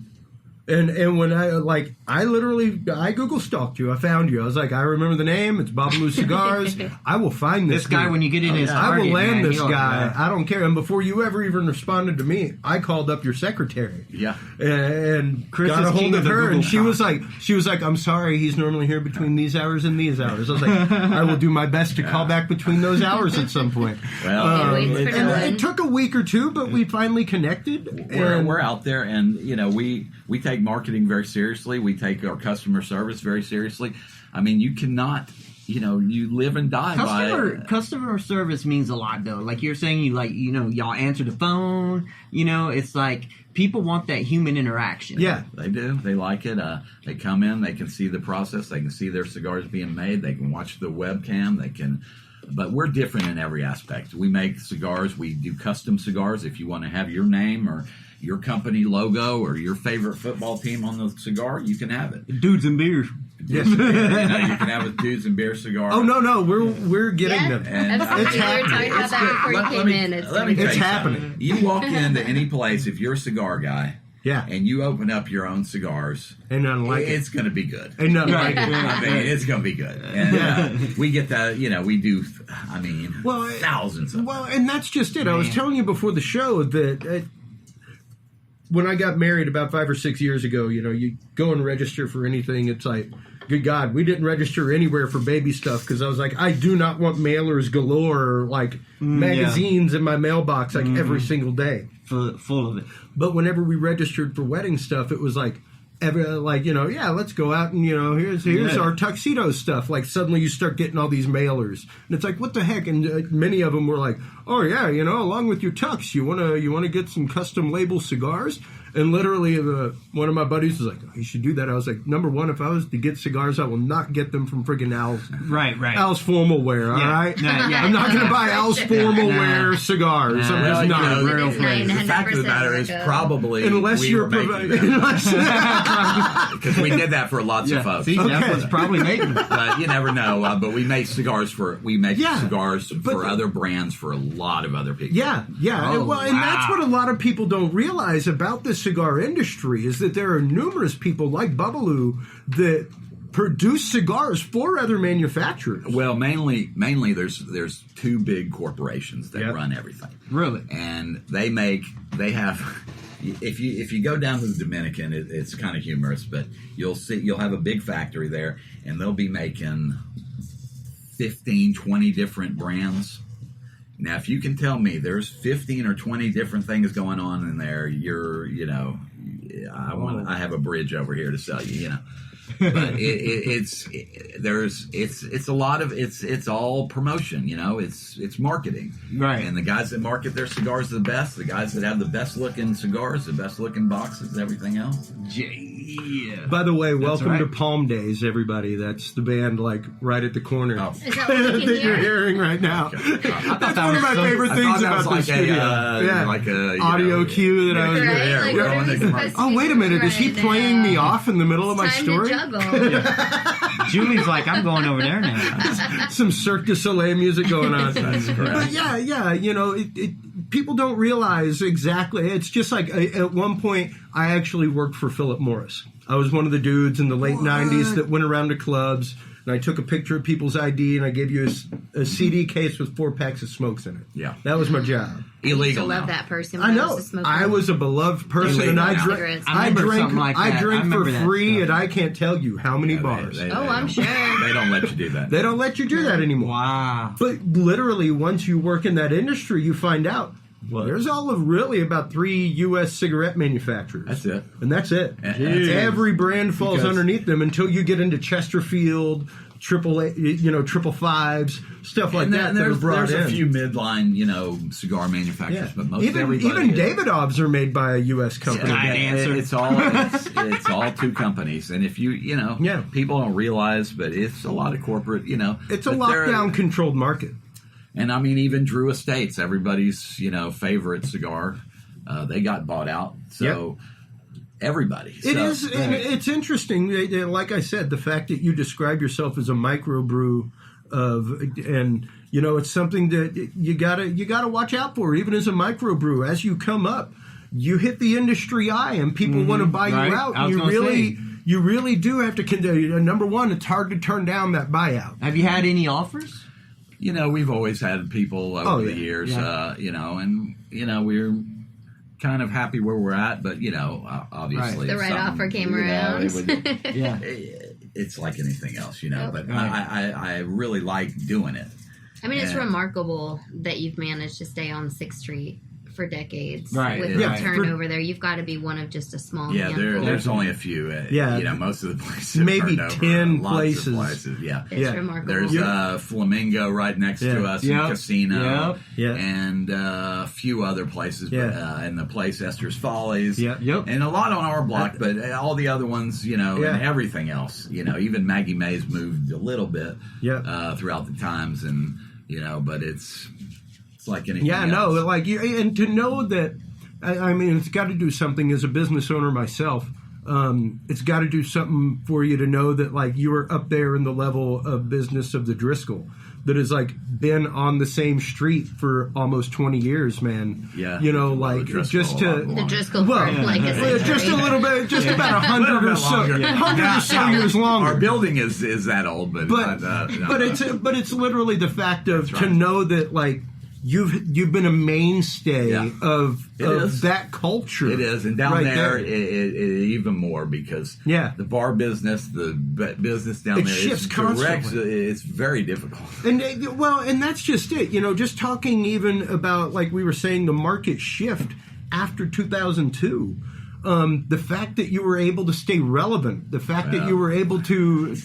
and when I Google stalked you, I found you. I was like, I remember the name. It's Bobalu Cigars. I will find this guy dude. when you get in his I will land this guy. Yeah. I don't care. And before you ever even responded to me, I called up your secretary. Yeah. And Chris got a hold of her, and she talk. was like, I'm sorry, he's normally here between these hours and these hours. I was like, I will do my best to call back between those hours at some point. Well, it took a week or two, but we finally connected. We're out there, and we take marketing very seriously. We take our customer service very seriously. I mean, you cannot, you live and die by customer service means a lot though. Like you're saying, y'all answer the phone. It's like people want that human interaction. Yeah, they do. They like it. They come in. They can see the process. They can see their cigars being made. They can watch the webcam. They can. But we're different in every aspect. We make cigars. We do custom cigars. If you want to have your name or your company logo or your favorite football team on the cigar, you can have it. Dudes and beer. Yes, you can have a Dudes and Beer cigar. Oh no, we're getting them. And we were talking about that before you came in. It's happening. You walk into any place, if you're a cigar guy, and you open up your own cigars, ain't nothing like it's going to be good. Ain't nothing like it. I mean, it's going to be good. And we get that, we do, thousands of them. Well, and that's just it. Man. I was telling you before the show that when I got married about 5 or 6 years ago, you go and register for anything. It's like, good God, we didn't register anywhere for baby stuff because I was like, I do not want mailers galore, like magazines in my mailbox every single day. Full of it. But whenever we registered for wedding stuff, it was like let's go out and, here's our tuxedo stuff. Like, suddenly you start getting all these mailers. And it's like, what the heck? And many of them were like, oh, yeah, along with your tux, you want to get some custom label cigars? And literally, one of my buddies was like, oh, you should do that. I was like, number one, if I was to get cigars, I will not get them from friggin' Al's. Right. Al's Formal Wear, all right? I'm not going to buy Al's Formal Wear cigars. I'm just not. The fact of the matter is probably unless you're because we did that for lots of folks. See, that was probably making it. But you never know. But we make cigars for other brands for a lot of other people. Yeah. Oh, and that's what a lot of people don't realize about this cigar industry is that there are numerous people like Bobalu that produce cigars for other manufacturers. Well, mainly there's two big corporations that run everything. Really? And they have if you go down to the Dominican, it's kind of humorous, but you'll have a big factory there and they'll be making 15, 20 different brands. Now, if you can tell me there's 15 or 20 different things going on in there, I have a bridge over here to sell you, But it's a lot of it's all promotion, it's marketing, right? And the guys that market their cigars the best, the guys that have the best looking cigars, the best looking boxes, everything else. Yeah. By the way, welcome to Palm Days, everybody. That's the band right at the corner Is that what we can you're hear? hearing right now. Okay. That's one of my favorite things about the studio. Like a audio cue that I was Right? there. Like, We're what are on we the supposed to Oh, be wait a minute. doing Is he right playing now? me off in the middle of my Time story? to juggle. Julie's like, I'm going over there now. Some Cirque du Soleil music going on. That's correct. Yeah. People don't realize exactly. It's just like at one point, I actually worked for Philip Morris. I was one of the dudes in the late 90s that went around to clubs, and I took a picture of people's ID, and I gave you a CD case with 4 packs of smokes in it. Yeah. That was my job. Illegal. I love now. that person. I know. I was a beloved person, and I Cigarettes. drank something like that. I drank I for remember that free, stuff. and I can't tell you how many bars. I'm sure. They don't let you do that. They don't let you do that anymore. Wow. But literally, once you work in that industry, you find out, well, there's really about 3 U.S. cigarette manufacturers. That's it. And that's it. Jeez. Every brand falls Because- underneath them until you get into Chesterfield, triple fives, stuff like that that are brought there's in. a few midline, cigar manufacturers, but most everybody. Even is. Davidoffs are made by a U.S. company. Right answer. It's all two companies, and if people don't realize, but it's a lot of corporate, It's a but they're- lockdown controlled market. And I mean, even Drew Estates, everybody's favorite cigar, they got bought out. So everybody. It is. And it's interesting. Like I said, the fact that you describe yourself as a microbrew it's something that you gotta watch out for. Even as a microbrew, as you come up, you hit the industry eye, and people want to buy you out. I was You gonna really. say. You really do have to. Number one, it's hard to turn down that buyout. Have you had any offers? We've always had people over the years, and we're kind of happy where we're at, but obviously The right offer came around. It's like anything else, but Right. I really like doing it. I mean, it's Yeah. remarkable that you've managed to stay on 6th Street for decades. Right. With Yeah. the turnover there, you've got to be one of just a small Yeah, handful. there's only a few. Most of the places have Maybe turned over 10 lots of places. Yeah. It's remarkable. There's Flamingo right next to us, Yep. Casino, Yep. and a few other places, and the place Esther's Follies, Yep. and a lot on our block, but all the other ones, and everything else, even Maggie May's moved a little bit throughout the times, and but it's like anything else. and to know that, I mean, it's got to do something as a business owner myself. It's got to do something for you to know that, you are up there in the level of business of the Driscoll that has, been on the same street for almost 20 years, man. Yeah. Just to... The Driscoll Well, for like a century. just a little bit, just about 100 or so, longer. 100 or so years longer. Our building is that old, but it's literally the fact of That's to right. know that you've been a mainstay of is. that culture. It is, and down there, it even more because the bar business, the business down It there, shifts it's constantly. It's very difficult. And that's just it. Just talking even about, like we were saying, the market shift after 2002. the fact that you were able to stay relevant, the fact that you were able to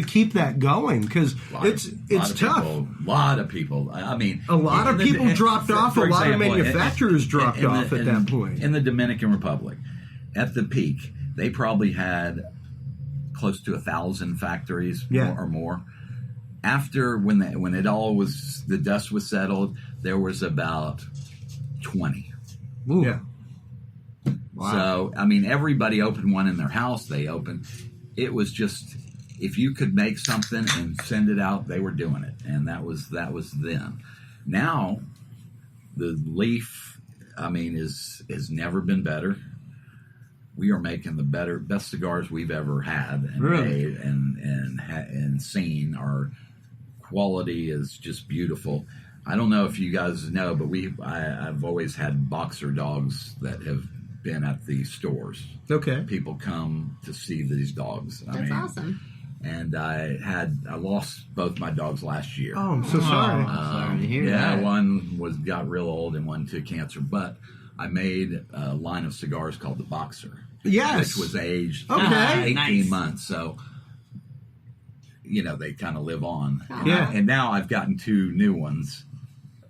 keep that going, because it's tough. A lot of people. I mean, a lot of people dropped off. For a lot example, of manufacturers dropped off at that point. In the Dominican Republic, at the peak, they probably had close to 1,000 factories or more. After when it all was, the dust was settled, there was about 20. Ooh. Yeah. Wow. So I mean, everybody opened one in their house. It was just, if you could make something and send it out, they were doing it, and that was then. Now, the leaf, I mean, has never been better. We are making the best cigars we've ever had and made and seen. Our quality is just beautiful. I don't know if you guys know, but I've always had boxer dogs that have been at the stores. Okay. People come to see these dogs. That's awesome. And I lost both my dogs last year. Oh, I'm so sorry. Sorry to hear that. Yeah, one got real old and one to cancer. But I made a line of cigars called the Boxer. Yes. Which was aged 18 months. So, they kind of live on. Yeah. And now I've gotten 2 new ones.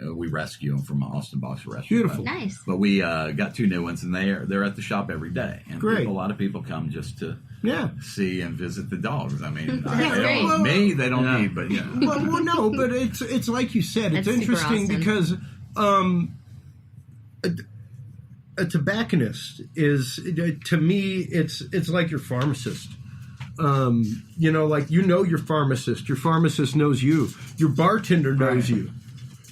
We rescue them from Austin Boxer Rescue. Beautiful. Nice. But we got 2 new ones, and they're at the shop every day. And Great. A lot of people come just to see and visit the dogs. I mean, they don't need, but well, no, but it's like you said, it's That's interesting because a tobacconist is, to me, it's like your pharmacist. Your pharmacist. Your pharmacist knows you. Your bartender knows you.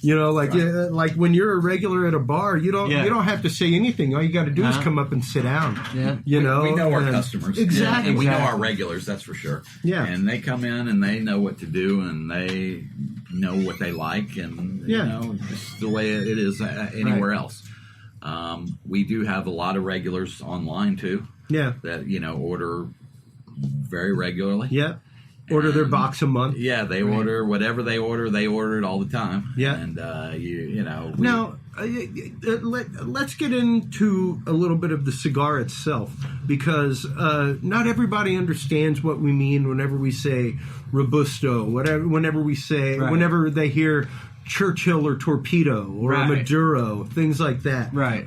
Like when you're a regular at a bar, you don't have to say anything. All you got to do is come up and sit down. Yeah. We know our customers. Exactly. And we know our regulars, that's for sure. Yeah. And they come in and they know what to do and they know what they like and just the way it is anywhere else. We do have a lot of regulars online too. Yeah. That order very regularly. Yeah. Order their box a month. Yeah, they order whatever they order it all the time. Yeah. And now let's get into a little bit of the cigar itself, because not everybody understands what we mean whenever we say Robusto, whenever they hear Churchill or Torpedo or Maduro, things like that. Right.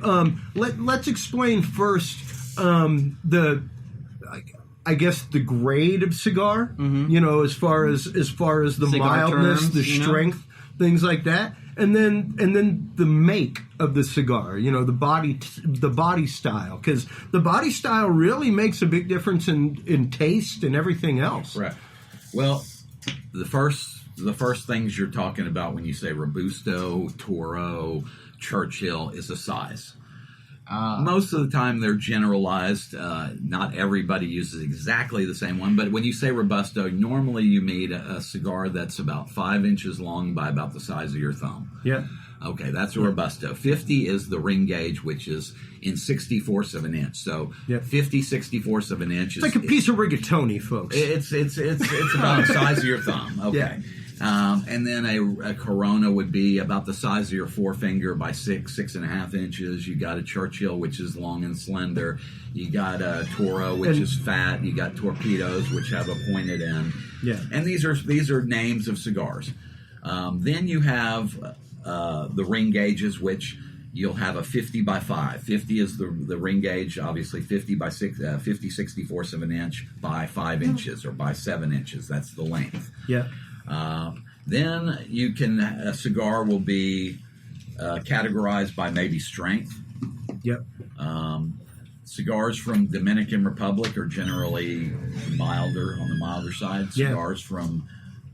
Let's explain first I guess the grade of cigar, as far as the cigar mildness, terms, the strength, things like that, and then the make of the cigar, the body style, because the body style really makes a big difference in taste and everything else. Right. Well, the first things you're talking about when you say Robusto, Toro, Churchill is the size. Most of the time they're generalized. Not everybody uses exactly the same one, but when you say Robusto, normally you mean a cigar that's about 5 inches long by about the size of your thumb. Yeah. Okay, that's a Robusto. 50 is the ring gauge, which is in 64ths of an inch. So 50 64ths of an inch. It's like a piece of rigatoni, folks. It's about the size of your thumb. Okay. Yeah. And then a Corona would be about the size of your forefinger by 6.5 inches. You got a Churchill, which is long and slender. You got a Toro, which is fat. You got Torpedoes, which have a pointed end. Yeah. And these are names of cigars. Then you have the ring gauges, which you'll have a 50 by 5. 50 is the ring gauge, obviously 50 by 50 64ths of an inch by 5 inches or by 7 inches. That's the length. Yeah. Then a cigar will be categorized by maybe strength. Yep. Cigars from Dominican Republic are generally on the milder side. Cigars from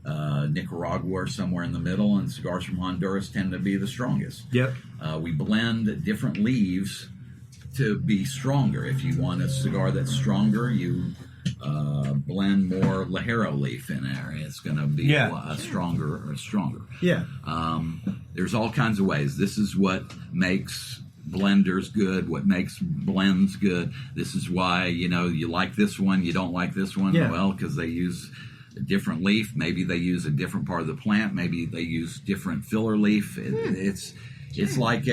Nicaragua are somewhere in the middle, and cigars from Honduras tend to be the strongest. Yep. We blend different leaves to be stronger. If you want a cigar that's stronger, you blend more Ligero leaf in there. It's going to be stronger. Yeah. There's all kinds of ways. This is what makes blenders good, what makes blends good. This is why, you like this one, you don't like this one. Well, because they use a different leaf. Maybe they use a different part of the plant. Maybe they use different filler leaf. It's like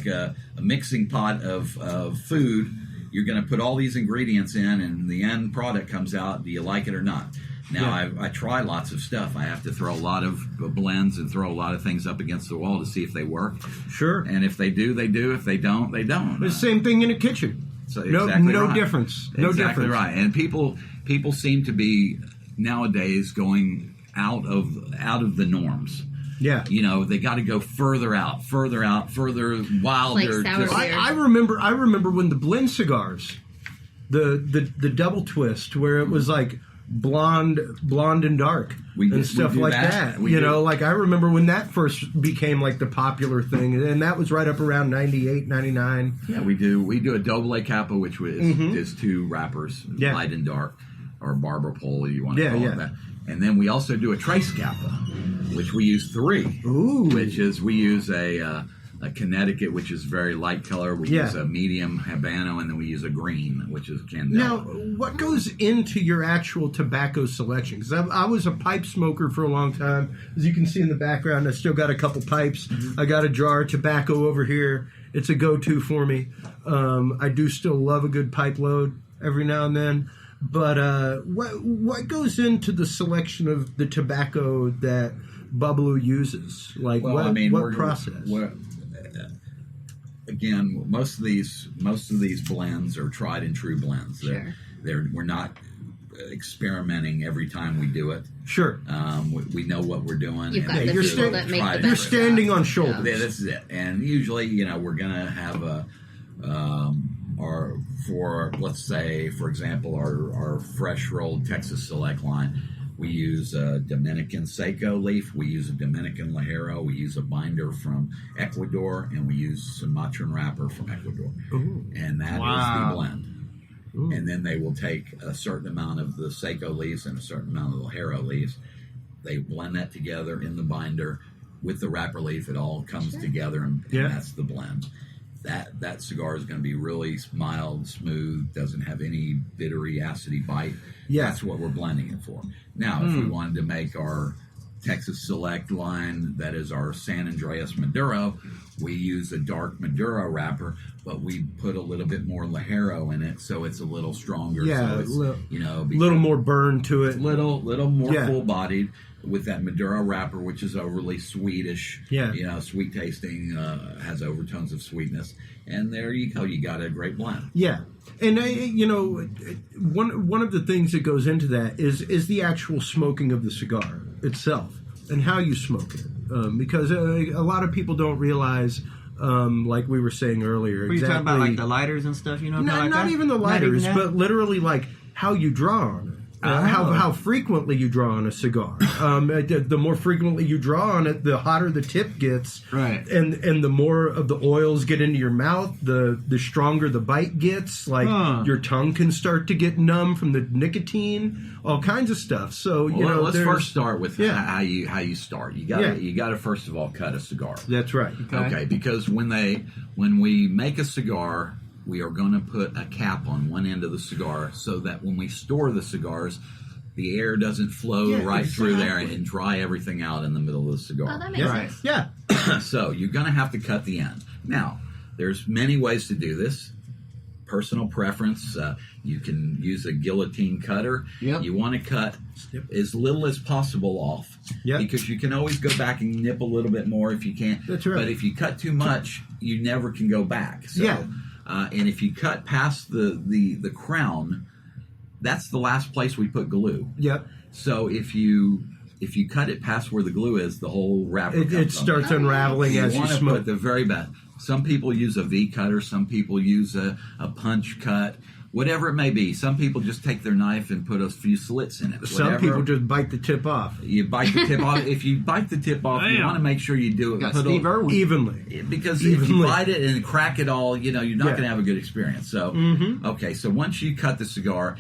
a mixing pot of food. You're going to put all these ingredients in, and the end product comes out. Do you like it or not? Now, I try lots of stuff. I have to throw a lot of blends and throw a lot of things up against the wall to see if they work. Sure. And if they do, they do. If they don't, they don't. The same thing in a kitchen. So No right. difference. No exactly difference. right. And people seem to be nowadays going out of the norms. Yeah. They got to go further wilder. Like sour just- beer. I remember when the blend cigars, the double twist, where it was like blonde and dark and stuff like that. Like I remember when that first became like the popular thing, and that was right up around 98, 99. Yeah, we do a double capo, which is two wrappers, Yeah. light and dark, or barber pole, you want to Yeah, call yeah. it that. And then we also do a trace kappa, which we use 3. Ooh. Which is we use a Connecticut, which is very light color. We use a medium Habano, and then we use a green, which is Candela. Now, what goes into your actual tobacco selection? Because I was a pipe smoker for a long time. As you can see in the background, I still got a couple pipes. Mm-hmm. I got a jar of tobacco over here. It's a go-to for me. I do still love a good pipe load every now and then. But what goes into the selection of the tobacco that Bobalu uses? Like, what process? Again, most of these blends are tried and true blends. Sure. We're not experimenting every time we do it. Sure. We know what we're doing. You've got and the you're people sta- that make tried the and You're best true. standing stuff. on shoulders. Yeah, this is it. And usually, we're gonna have let's say, for example, our fresh rolled Texas Select line. We use a Dominican Seco leaf. We use a Dominican Ligero. We use a binder from Ecuador, and we use Sumatran wrapper from Ecuador. Ooh. And that is Wow. the blend. Ooh. And then they will take a certain amount of the Seco leaves and a certain amount of the Ligero leaves. They blend that together in the binder with the wrapper leaf. It all comes together, and that's the blend. That cigar is going to be really mild, smooth, doesn't have any bittery, acidy bite. Yeah. That's what we're blending it for. Now, if we wanted to make our Texas Select line, that is our San Andreas Maduro, we use a dark Maduro wrapper, but we put a little bit more Ligero in it, so it's a little stronger. Yeah, so it's, a little more burn to it. little more Yeah. full-bodied with that Maduro wrapper, which is overly sweetish. Yeah. Sweet tasting, has overtones of sweetness, and there you go. You got a great blend. Yeah, and one of the things that goes into that is the actual smoking of the cigar itself and how you smoke it, because a lot of people don't realize, like we were saying earlier, Were you talking about like the lighters and stuff? not even the lighters, but literally like how you draw on it. How frequently you draw on a cigar. The more frequently you draw on it, the hotter the tip gets. Right. And the more of the oils get into your mouth, the stronger the bite gets. Like your tongue can start to get numb from the nicotine, all kinds of stuff. So let's first start with how you start. You got Yeah. to first of all cut a cigar. That's right. Okay, because when we make a cigar, we are going to put a cap on one end of the cigar so that when we store the cigars, the air doesn't flow through there and dry everything out in the middle of the cigar. Oh, that makes sense. Yeah. So you're going to have to cut the end. Now, there's many ways to do this. Personal preference. You can use a guillotine cutter. Yep. You want to cut as little as possible off, because you can always go back and nip a little bit more if you can. That's right. But if you cut too much, you never can go back. So, and if you cut past the crown, that's the last place we put glue. Yep. So if you cut it past where the glue is, the whole wrapper It starts unraveling as you want to smoke. put the very best. Some people use a V cutter. Some people use a punch cut. Whatever it may be. Some people just take their knife and put a few slits in it. Some people just bite the tip off. You bite the tip off. If you bite the tip off, you want to make sure you do it Evenly. Because if you bite it and crack it all, you're not going to have a good experience. So, okay, so once you cut the cigar,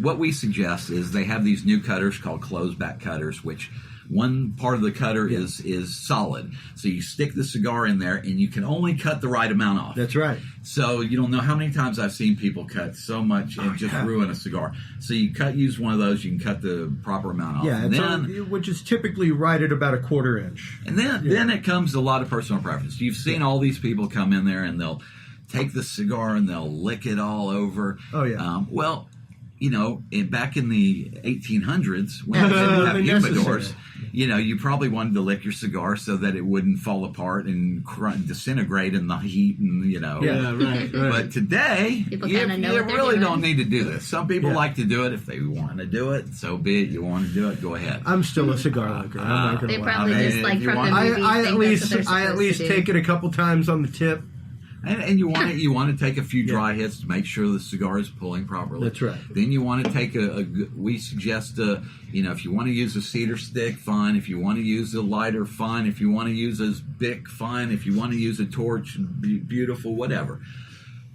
what we suggest is they have these new cutters called closed back cutters, which one part of the cutter is solid. So you stick the cigar in there, and you can only cut the right amount off. That's right. So you don't know how many times I've seen people cut so much and just ruin a cigar. So you use one of those, you can cut the proper amount off. Yeah, and then, which is typically right at about a 1/4 inch. And then it comes to a lot of personal preference. You've seen all these people come in there and they'll take the cigar and they'll lick it all over. Oh, yeah. Well, back in the 1800s, when they didn't have humidors, you probably wanted to lick your cigar so that it wouldn't fall apart and disintegrate in the heat, and Yeah, right. But today, People you kinda know what they're really doing. don't need to do this. Some people like to do it. If they want to do it, so be it. You want to do it, go ahead. I'm still a cigar licker. I'm not gonna They lie. probably just if like you from want- the movies. I think at that's least what they're supposed to do. take it a couple times on the tip. And you want to take a few dry hits to make sure the cigar is pulling properly. That's right. Then you want to take we suggest if you want to use a cedar stick, fine. If you want to use a lighter, fine. If you want to use a Bic, fine. If you want to use a torch, beautiful, whatever.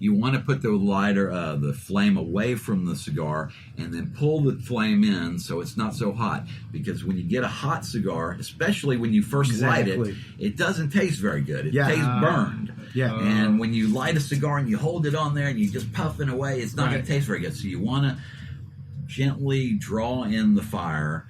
You want to put the lighter, the flame away from the cigar, and then pull the flame in so it's not so hot. Because when you get a hot cigar, especially when you first light Exactly. it doesn't taste very good. It Yeah. tastes burned. Yeah. And when you light a cigar and you hold it on there and you just puffing away, it's not going to taste very good. So you want to gently draw in the fire,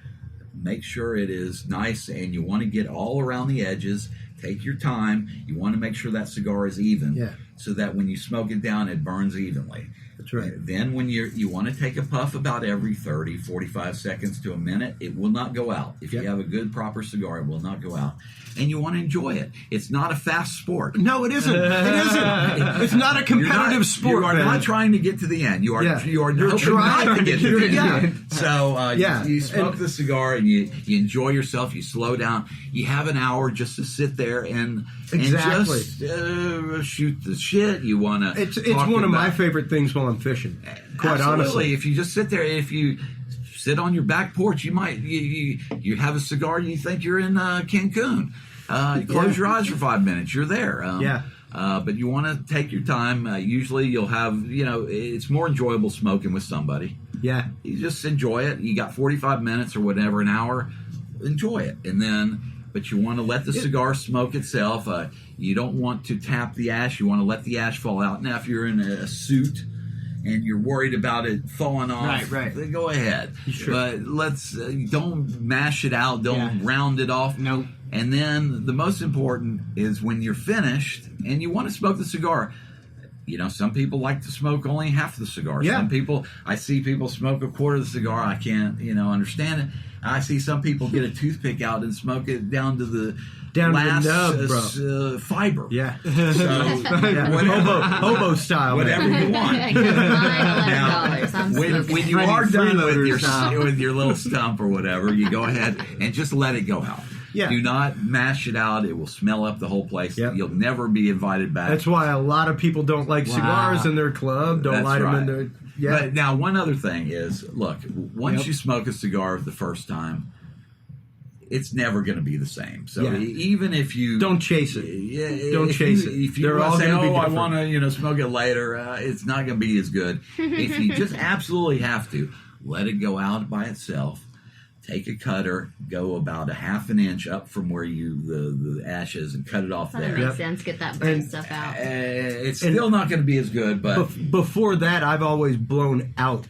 make sure it is nice, and you want to get all around the edges. Take your time. You want to make sure that cigar is even, so that when you smoke it down, it burns evenly. That's right. Then when you want to take a puff about every 30, 45 seconds to a minute. It will not go out. If you have a good, proper cigar, it will not go out. And you want to enjoy it. It's not a fast sport. No, it isn't. It isn't. It's not a competitive sport. You are man. not trying to get to the end. You are You're hoping trying not to get to the yeah. end. So you smoke the cigar and you enjoy yourself. You slow down. You have an hour just to sit there and just shoot the shit. You want to. It's one of my favorite things while I'm fishing. Quite honestly, if you just sit there, if you sit on your back porch, you might you have a cigar and you think you're in Cancun. Close your eyes for 5 minutes. You're there. But you want to take your time. Usually you'll have, it's more enjoyable smoking with somebody. Yeah. You just enjoy it. You got 45 minutes or whatever, an hour. Enjoy it. But you want to let the cigar smoke itself. You don't want to tap the ash. You want to let the ash fall out. Now, if you're in a suit and you're worried about it falling off, then go ahead. Sure. But don't mash it out. Don't round it off. Nope. And then the most important is when you're finished and you want to smoke the cigar. Some people like to smoke only half the cigar. Yeah. I see people smoke a quarter of the cigar. I can't, understand it. I see some people get a toothpick out and smoke it down to the last nub, bro. fiber. Yeah. So Hobo style. whatever man. you want. $9, When you are done with freeloader with your little stump or whatever, you go ahead and just let it go out. Yeah. Do not mash it out. It will smell up the whole place. Yep. You'll never be invited back. That's why a lot of people don't like cigars in their club. Don't That's light them right. in their. Yeah. But now, one other thing is, look, once you smoke a cigar the first time, it's never going to be the same. So even if you don't chase it. Don't chase it. If you They're all say, gonna be I different. want to, smoke it later, it's not going to be as good. If you just absolutely have to, let it go out by itself. Take a cutter, go about a half an inch up from where the ash is, and cut it off That there. makes sense. Get that burnt stuff out. It's still not going to be as good, but before that, I've always blown out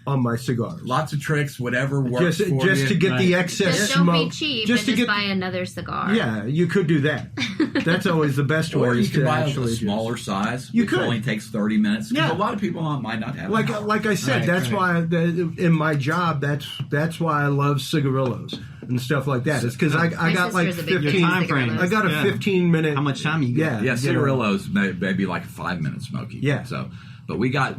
on my cigars. lots of tricks, whatever works Just for you. to get the excess Just smoke. don't be cheap and just buy another cigar. Yeah, you could do that. That's always the best way. Or you is can to buy actually a smaller size. You which could. only takes 30 minutes. 'Cause Yeah. a lot of people might not have Like an hour. like I said, that's why in my job that's why I love cigarillos and stuff like that. It's because I got like sister's a big 15 time frame. I got a 15-minute. How much time you got? Yeah, cigarillos maybe like a 5-minute smoky. Yeah. So, but we got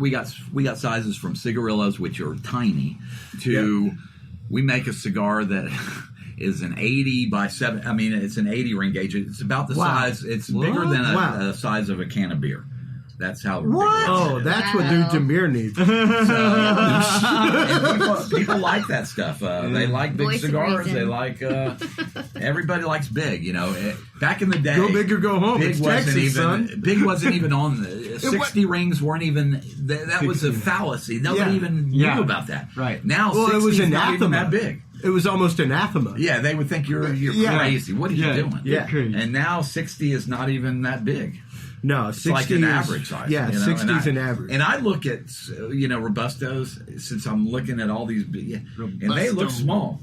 sizes from cigarillos, which are tiny, to we make a cigar that is an 80 by 7. I mean, it's an 80 ring gauge. It's about the size. It's bigger than a size of a can of beer. That's how. Big it is. Oh, that's what dudes in beer need. And people like that stuff. They like big Voice of cigars. reason. They like. Everybody likes big. You know, back in the day, Go big or go home. Big It's wasn't Texas, even. son. Big wasn't even on the 60 rings. Weren't even. That was a fallacy. Nobody even knew about that. Right. Now, Well, it was 60's not even anathema. that big. it was almost anathema. Yeah, they would think you're Yeah. crazy. What are you doing? Yeah. And now 60 is not even that big. No, It's 60 like an is- average size. Yeah, 60 is an average. And I look at, Robustos, since I'm looking at all these, and they look small.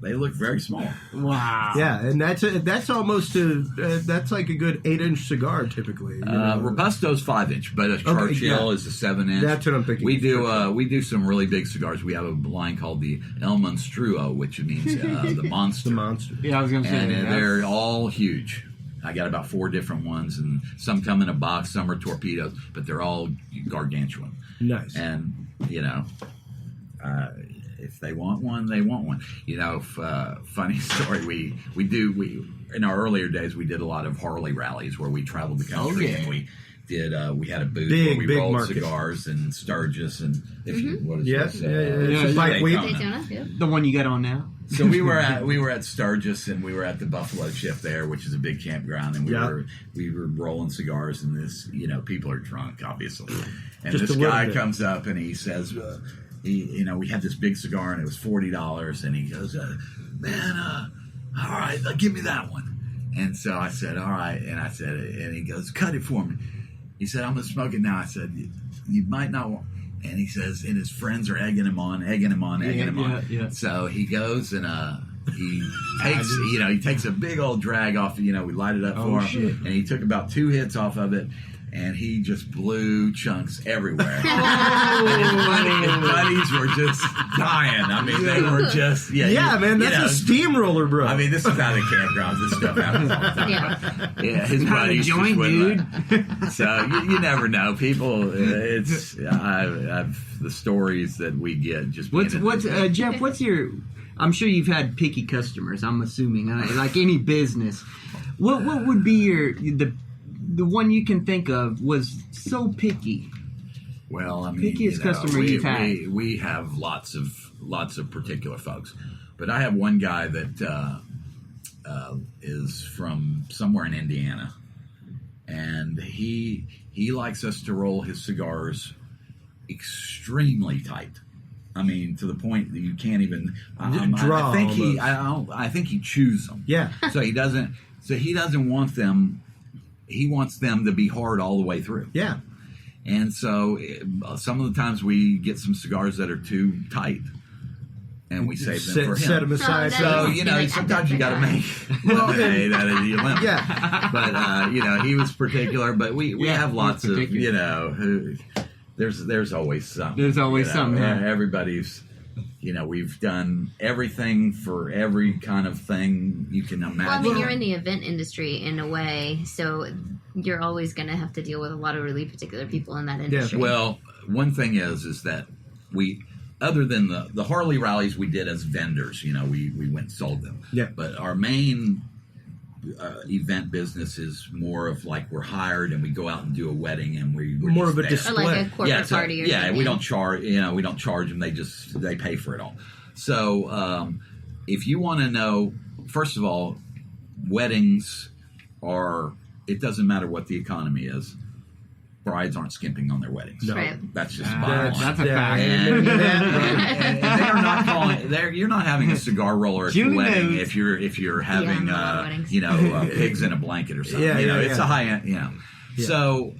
They look very small. Wow. Yeah, and that's almost that's like a good 8-inch cigar typically. Robusto's 5-inch, but a Churchill is a 7-inch. That's what I'm thinking. We do some really big cigars. We have a line called the El Monstruo, which means the monster. The monster. Yeah, I was going to say And that. they're all huge. I got about 4 different ones, and some come in a box, some are torpedoes, but they're all gargantuan. Nice. And if they want one, they want one. Funny story. We in our earlier days we did a lot of Harley rallies where we traveled the country and we did. We had a booth where we rolled market. cigars and Sturgis and what is Yes, this? yeah. It's like Daytona, yeah. The one you got on now? So we were at Sturgis and we were at the Buffalo Ship there, which is a big campground, and we were rolling cigars, and this people are drunk obviously, and Just this a little guy bit. comes up and he says, we had this big cigar and it was $40, and he goes, man, all right, give me that one. And so I said, all right, and he goes, cut it for me. He said, I'm gonna smoke it now. I said, you might not want. And he says, and his friends are egging him on. Yeah. So he goes and he takes a big old drag off. We light it up for him, shit. and he took about 2 hits off of it, and he just blew chunks everywhere. And his buddies were just dying. I mean, they were just man, that's a steamroller, bro. I mean, this is not a campground. This stuff happens all the time. Yeah. His Not a buddies just joint, wouldn't dude. let- So you never know. People, I've the stories that we get just. What's Jeff? What's your? I'm sure you've had picky customers. I'm assuming, like any business. What would be the one you can think of was so picky? Well, I mean, Pickiest customer you've had. We have lots of particular folks, but I have one guy that is from somewhere in Indiana, and he likes us to roll his cigars extremely tight. I mean, to the point that you can't even Draw I think he chews them. Yeah. So he doesn't want them. He wants them to be hard all the way through. Yeah. And so some of the times we get some cigars that are too tight, and we save them for him. Set them aside. Oh, So that sometimes you got to make lemonade out of the lemon. Yeah. But he was particular. But we have lots of particular. who there's always something. There's always something, huh? Everybody's. We've done everything for every kind of thing you can imagine. Well, I mean, you're in the event industry in a way, so you're always going to have to deal with a lot of really particular people in that industry. Well, one thing is that we, other than the Harley rallies we did as vendors, we went and sold them. Yeah. But our main event business is more of like we're hired and we go out and do a wedding and we're More just of a there. display. Or like a corporate party or something. we don't charge. We don't charge them. They pay for it all. So if you want to know, first of all, weddings are. It doesn't matter what the economy is. Brides aren't skimping on their weddings. No. Right. That's just bottom line. That's a fact. And they're not calling. You're not having a cigar roller at your Julie wedding knows. if you're having a lot of weddings. pigs in a blanket or something. Yeah, It's yeah. a high end. Yeah. So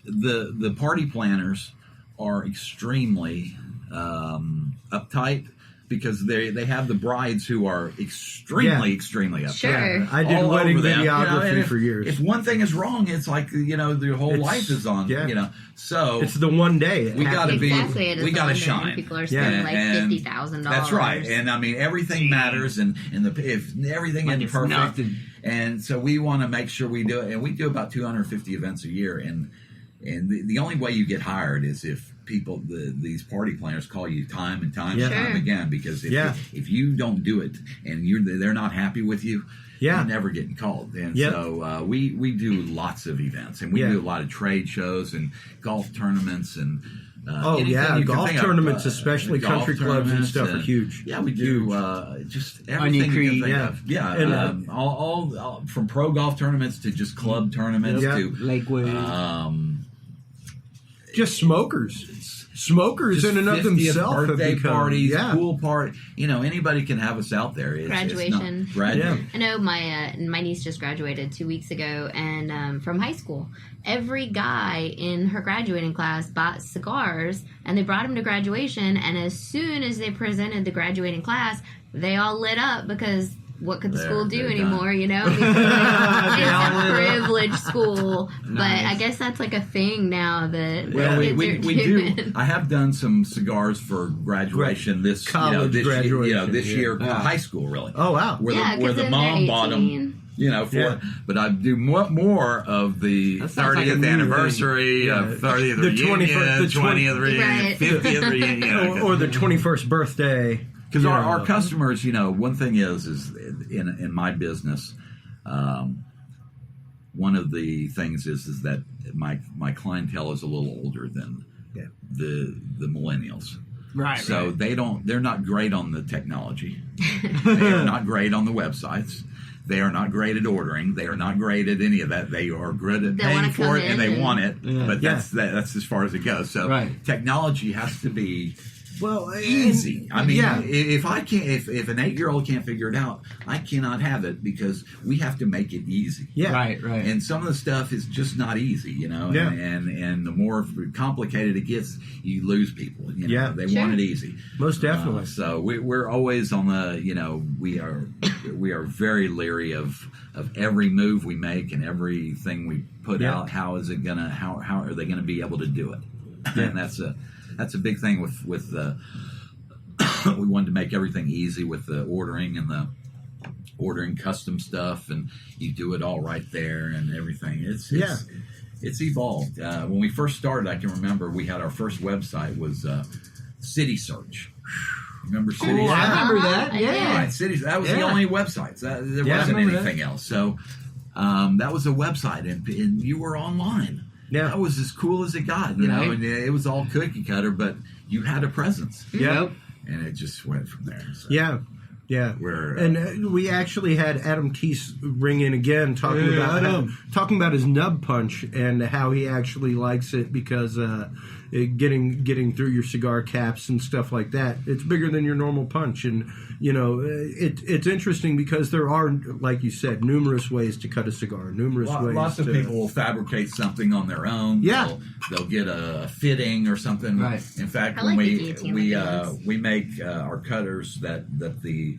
the party planners are extremely uptight because they have the brides who are extremely uptight. Sure. Yeah, I did All wedding over them. videography And for years. If one thing is wrong, it's like their whole life is on. Yeah. So It's the one day. we got to be. Exactly. It is We the got to one day when shine. People are spending like And $50,000. That's right. And I mean, everything matters, and if everything Like is it's perfect, nothing. and so we want to make sure we do it. And we do about 250 events a year, and the only way you get hired is if people, these party planners, call you time and time Yeah. and time Sure. again. Because Yeah. if you don't do it and they're not happy with you, Yeah. you're never getting called. And Yep. so we do lots of events, and we Yeah. do a lot of trade shows and golf tournaments and. Oh, anything yeah, you can golf think of, tournaments, especially golf country clubs and tournaments, stuff, are huge. Yeah, we do just everything you Creek, can think yeah. of. Yeah, And, all from pro golf tournaments to just club tournaments Yeah. to Lakewood. Just smokers. smokers Just in and of 50th themselves have birthday become, parties, pool party. Anybody can have us out there. Graduation. Graduation. I know my niece just graduated 2 weeks ago, and from high school. Every guy in her graduating class bought cigars, and they brought them to graduation. And as soon as they presented the graduating class, they all lit up because what could the school do anymore? Because, it's a privileged school, but I guess that's like a thing now that we do. I have done some cigars for graduation this college graduation. This year, high school really. Oh wow! Where the mom bought them. But I do more of the 30th anniversary, of 30th reunion, 20th reunion, 50th reunion, or the 21st birthday. Because our customers, one thing is in my business, one of the things is that my clientele is a little older than the millennials. Right. So they're not great on the technology. They are not great on the websites. They are not great at ordering. They are not great at any of that. They are good at paying for it, and they want it. Yeah. But that's as far as it goes. So technology has to be easy. I mean, if an 8-year-old can't figure it out, I cannot have it because we have to make it easy. Yeah, right. And some of the stuff is just not easy, Yeah. And the more complicated it gets, you lose people. They want it easy. Most definitely. So we're always on the. We are very leery of every move we make and everything we put out. How is it gonna? How are they gonna be able to do it? Yeah. And that's a big thing with the. We wanted to make everything easy with the ordering and the ordering custom stuff, and you do it all right there and everything. It's evolved. When we first started, I can remember we had our first website was City Search. Remember City Search? I remember that. Yeah, right, City. That was the only websites. There wasn't anything else. So that was a website, and you were online. Yeah, that was as cool as it got. And it was all cookie cutter, but you had a presence. Yep. And it just went from there. So. Yeah. And we actually had Adam Keese ring in again talking about his nub punch and how he actually likes it because getting through your cigar caps and stuff like that, it's bigger than your normal punch. And it's interesting because there are, like you said, numerous ways to cut a cigar. Lots of people will fabricate something on their own. Yeah, they'll get a fitting or something. Right. In fact, when we make our cutters that the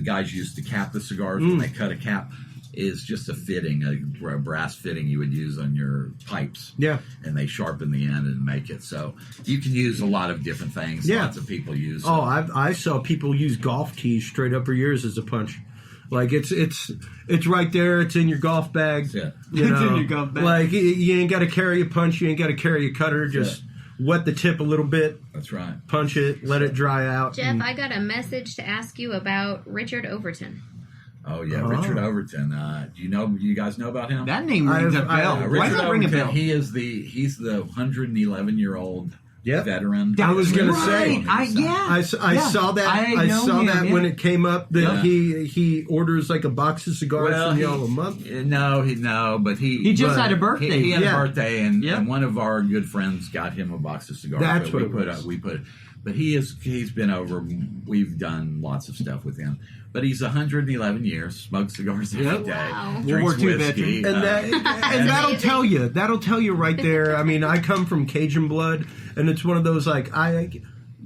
guys use to cap the cigars when they cut a cap is just a fitting, a brass fitting you would use on your pipes. Yeah. And they sharpen the end and make it. So you can use a lot of different things. Yeah. Lots of people use. Oh, I saw people use golf tees straight up for years as a punch. Like it's right there. It's in your golf bag. Yeah. It's in your golf bag. Like you ain't got to carry a punch. You ain't got to carry a cutter. Just wet the tip a little bit. That's right. Punch it. Let it dry out. Jeff, I got a message to ask you about Richard Overton. Oh yeah, Richard Overton. Do you guys know about him? That name rings a bell. Why does that ring a bell? He's the 111-year-old veteran. I was going to say, I saw that. I saw that when it came up that he orders like a box of cigars from y'all a month. But he just had a birthday. He had a birthday, and one of our good friends got him a box of cigars. That's what we put. But he's been over. We've done lots of stuff with him. But he's 111 years, smokes cigars every day, Wow. drinks whiskey, and that'll tell you. That'll tell you right there. I mean, I come from Cajun blood, and it's one of those like I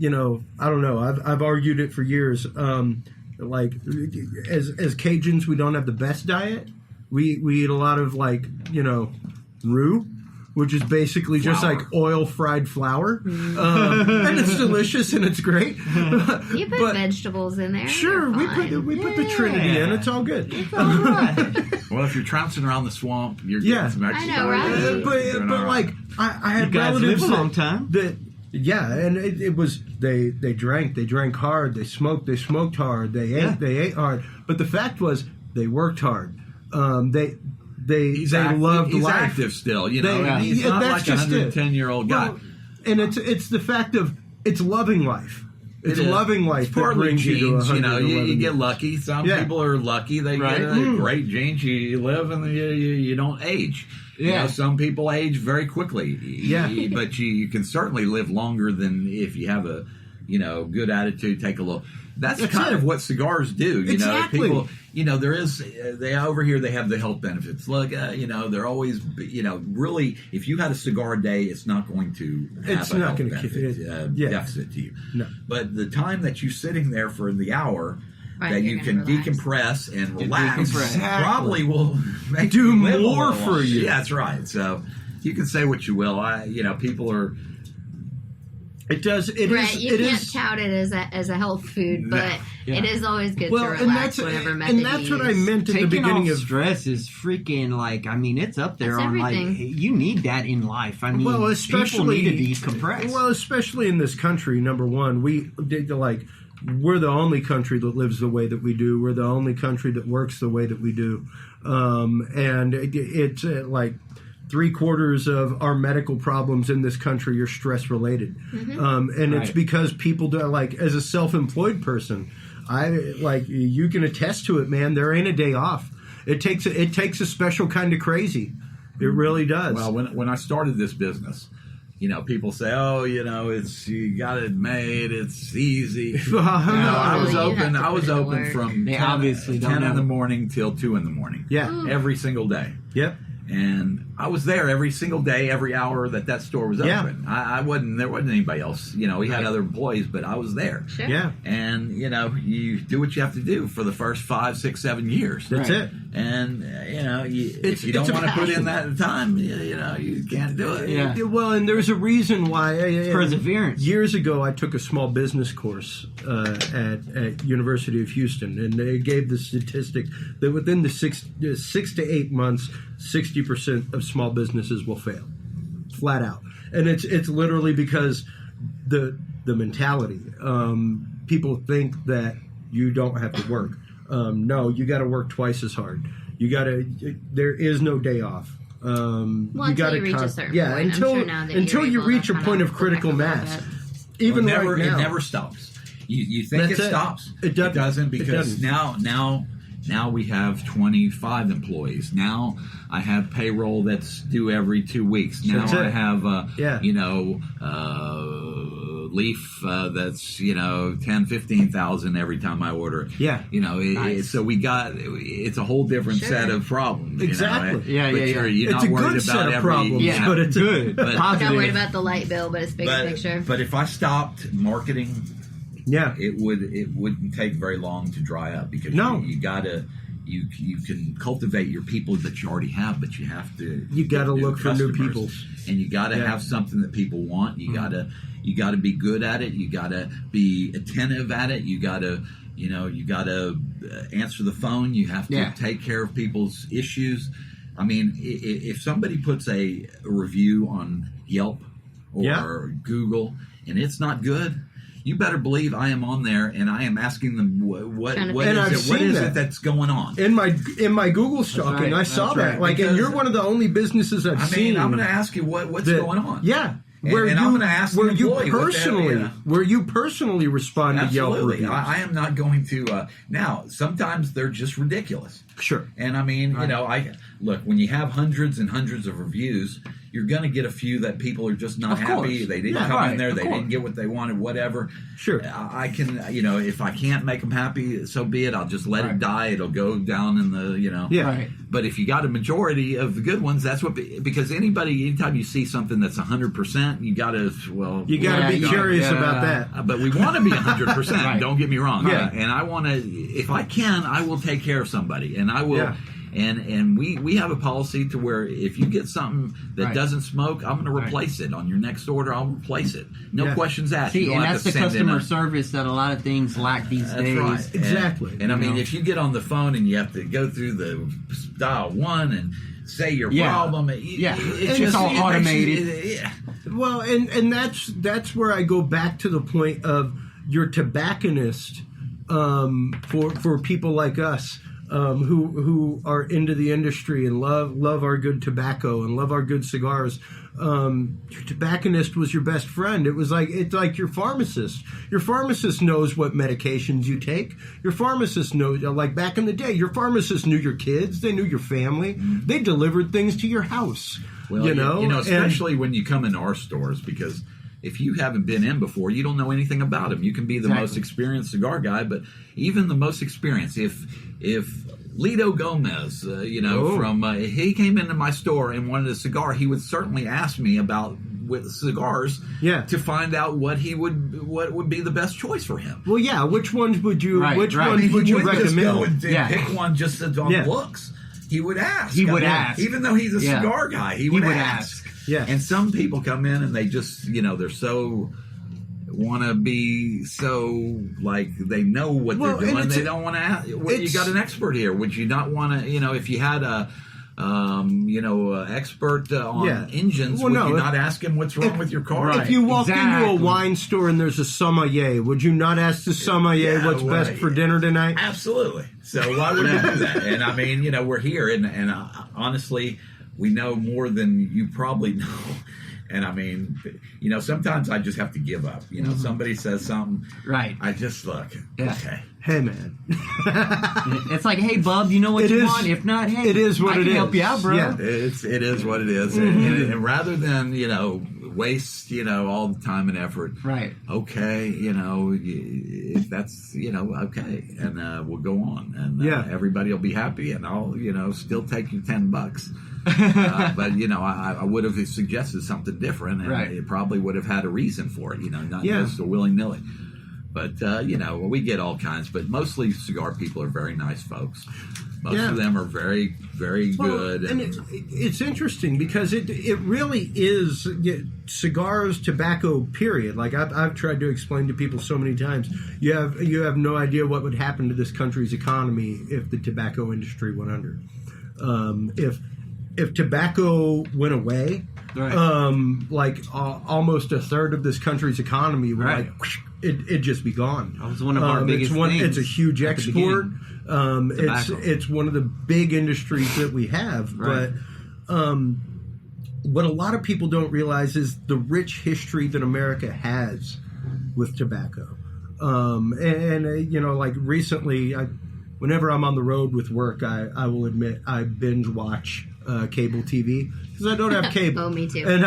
don't know. I've argued it for years. Like as Cajuns, we don't have the best diet. We eat a lot of roux, which is basically just like oil fried flour, and it's delicious and it's great. You put vegetables in there. Sure, we put the Trinity in. It's all good. It's all right. Well, if you're trouncing around the swamp, you're getting some extra. I know, right? But like I had you guys relatives live a long time. And it was they drank hard, they smoked hard, they ate hard. But the fact was they worked hard. They loved he's life. Active still, He's not that's like a 110-year-old guy. And it's the fact of it's loving life. It's loving life that partly brings you to genes. 111 You get lucky. Some people are lucky; they get great genes. You live and you don't age. Yeah. Some people age very quickly. Yeah. But you can certainly live longer than if you have a good attitude. Take a look. That's kind of what cigars do. Exactly. People. There is they over here. They have the health benefits. Look, they're always. Really, if you had a cigar day, it's not going to have It's a not health going to benefit deficit to you. No. But the time that you're sitting there for the hour. Right, That you're you can gonna relax. decompress and relax Exactly. probably will make Do you live a more little for longer. you. Yeah, that's right. So you can say what you will. People are. It does. It Right, is. you It can't is. tout it as a health food, but it is always good Well, to and relax that's whatever method and that's you what I use. meant at the Taking beginning off of. stress is freaking it's up there That's on everything. you need that in life. I mean, Well, people especially need to decompress. Well, especially in this country. Number one, we're the only country that lives the way that we do. We're the only country that works the way that we do, and it's like 3/4 of our medical problems in this country are stress related, and it's because people do as a self-employed person. You can attest to it, man. There ain't a day off. It takes a special kind of crazy. It really does. Well, when I started this business, people say, "Oh, it's you got it made. It's easy." I was Really, you open. have to I was put in open work. from They 10, obviously don't 10 in know. the morning till 2 in the morning. Yeah. Every single day. Yep. And I was there every single day, every hour that store was Yeah. open. I wasn't. There wasn't anybody else. We had other employees, but I was there. Sure. Yeah. And you do what you have to do for the first 5, 6, 7 years. That's it. And if you it's don't a want to put in passion. that time, you can't do it. Yeah. Well, and there's a reason why. Perseverance. Years ago, I took a small business course at University of Houston, and they gave the statistic that within the 6 to 8 months, 60% of small businesses will fail, flat out. And it's literally because the mentality. People think that you don't have to work. No, you got to work twice as hard. There is no day off. Until you reach a certain point. I'm until sure now that until you're you able reach to a kind point of of go critical back a little mass. bit. Even It right now, it never stops. You think That's it it. stops? It doesn't. doesn't It because doesn't. now we have 25 employees. Now I have payroll that's due every 2 weeks. Now That's it. I have Yeah. leaf that's 10,000-15,000 every time I order. Yeah. Nice. So it's a whole different Sure. set of problems. Exactly. Yeah, But yeah, you're It's not a worried good about set of every, problems, Yeah. but it's Good. But- Positive. Not worried about the light bill, but it's bigger picture. But if I stopped marketing, yeah. it wouldn't take very long to dry up because No. you gotta you can cultivate your people that you already have, but you have to You gotta get look for new customers. people. And you gotta Yeah. have something that people want. You gotta be good at it. You gotta be attentive at it. You gotta answer the phone. You have to take care of people's issues. I mean, if somebody puts a review on Yelp or Google and it's not good, you better believe I am on there and I am asking them what And I've is seen that. it that's going on. In my Google stalking, right. I saw That's that. right. Like, and Because- you're one of the only businesses I've I seen. mean, I'm going to ask you what's that- going on. Yeah. And I'm gonna ask the where you employee what that- where you personally respond to Yelp Absolutely. reviews. I am not going to. Now, sometimes they're just ridiculous. Sure. And I mean, I look, when you have hundreds and hundreds of reviews, you're going to get a few that people are just not Of happy. course. They didn't Yeah, come right, in there. of They course. didn't get what they wanted, whatever. Sure. I can, if I can't make them happy, so be it. I'll just let it Right. die. It'll go down in the, Yeah. Right. But if you got a majority of the good ones, that's because anytime you see something that's 100%, you got to, You got to Yeah, be you curious gotta- about that. but we want to be 100%. Right. Don't get me wrong. Yeah. And I want to, if I can, I will take care of somebody, and I will. Yeah. And we have a policy to where if you get something that Right. doesn't smoke, I'm going to replace it on your next order. I'll replace it. No Yeah. questions asked. You See, don't and have that's to the send in customer a- service that a lot of things lack these That's days. right. Exactly. And I mean, know? if you get on the phone and you have to go through the dial one and say your Yeah. problem, Yeah. it's It's all makes you- automated. Well, and that's where I go back to the point of your tobacconist for people like us. who are into the industry and love our good tobacco and love our good cigars. Your tobacconist was your best friend. It's like your pharmacist. Your pharmacist knows what medications you take. Your pharmacist knows, like back in the day, your pharmacist knew your kids. They knew your family. They delivered things to your house. Well, especially when you come into our stores, because if you haven't been in before, you don't know anything about them. You can be the most experienced cigar guy, but even the most experienced, if Lido Gomez, from he came into my store and wanted a cigar, he would certainly ask me about with cigars to find out what would be the best choice for him. Well, yeah. Which ones would you would you recommend? Just go and pick one just on looks. He would ask. Ask. Even though he's a cigar guy, he would ask. Yeah. And some people come in and they just, they're so want to be so like they know what they're doing. They don't want to ask. You got an expert here. Would you not want to? If you had a expert on engines, would you not ask him what's wrong with your car? Right. If you walk into a wine store and there's a sommelier, would you not ask the sommelier what's best for dinner tonight? Absolutely. So why would you do that? And I mean, we're here, and honestly, we know more than you probably know. And I mean, sometimes I just have to give up. Somebody says something, right? I just look, okay. Hey, man. It's like, hey, bub, you know what you want? If not, hey, it is what I it can is. help you out, bro. Yeah. It is what it is. And rather than, waste, all the time and effort. Right. Okay, if that's, okay. And we'll go on. And everybody will be happy. And I'll, still take you $10. But, I would have suggested something different. And it probably would have had a reason for it, not just a willy-nilly. But, we get all kinds. But mostly cigar people are very nice folks. Most of them are very, very good. And it's interesting because it really is cigars, tobacco, period. Like I've tried to explain to people so many times, you have no idea what would happen to this country's economy if the tobacco industry went under. If tobacco went away, almost a third of this country's economy would it'd just be gone. That was one of our biggest things. It's a huge export. It's one of the big industries that we have. But what a lot of people don't realize is the rich history that America has with tobacco. Like recently, whenever I'm on the road with work, I will admit I binge watch cable TV because I don't have cable. Oh, me too. And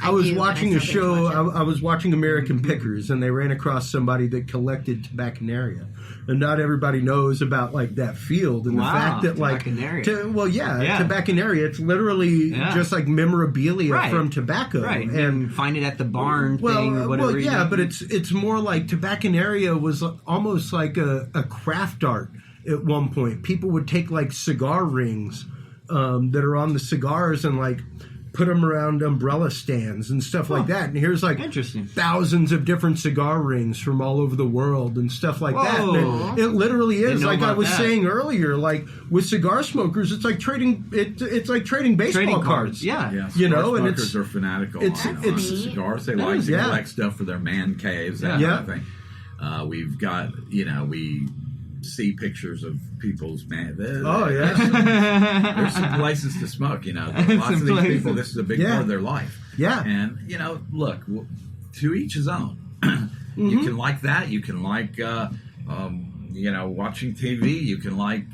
I was watching a show. I was watching American Pickers, and they ran across somebody that collected Tobacconaria, and not everybody knows about like that field and the fact that Tobacconaria. It's literally just like memorabilia from tobacco, right? And find it at the barn thing or whatever. But it's more like Tobacconaria was almost like a craft art at one point. People would take like cigar rings that are on the cigars and like put them around umbrella stands and stuff like that. And here's like thousands of different cigar rings from all over the world and stuff like that. And it literally is like I was saying earlier. Like with cigar smokers, it's like trading. It's like trading baseball cards. Yeah. Smokers are fanatical on cigars. They like to collect stuff for their man caves. That kind of thing. We've got we see pictures of people's there's some places to smoke. Lots of these people, this is a big part of their life. And look, to each his own. You can like that. You can like watching TV. You can like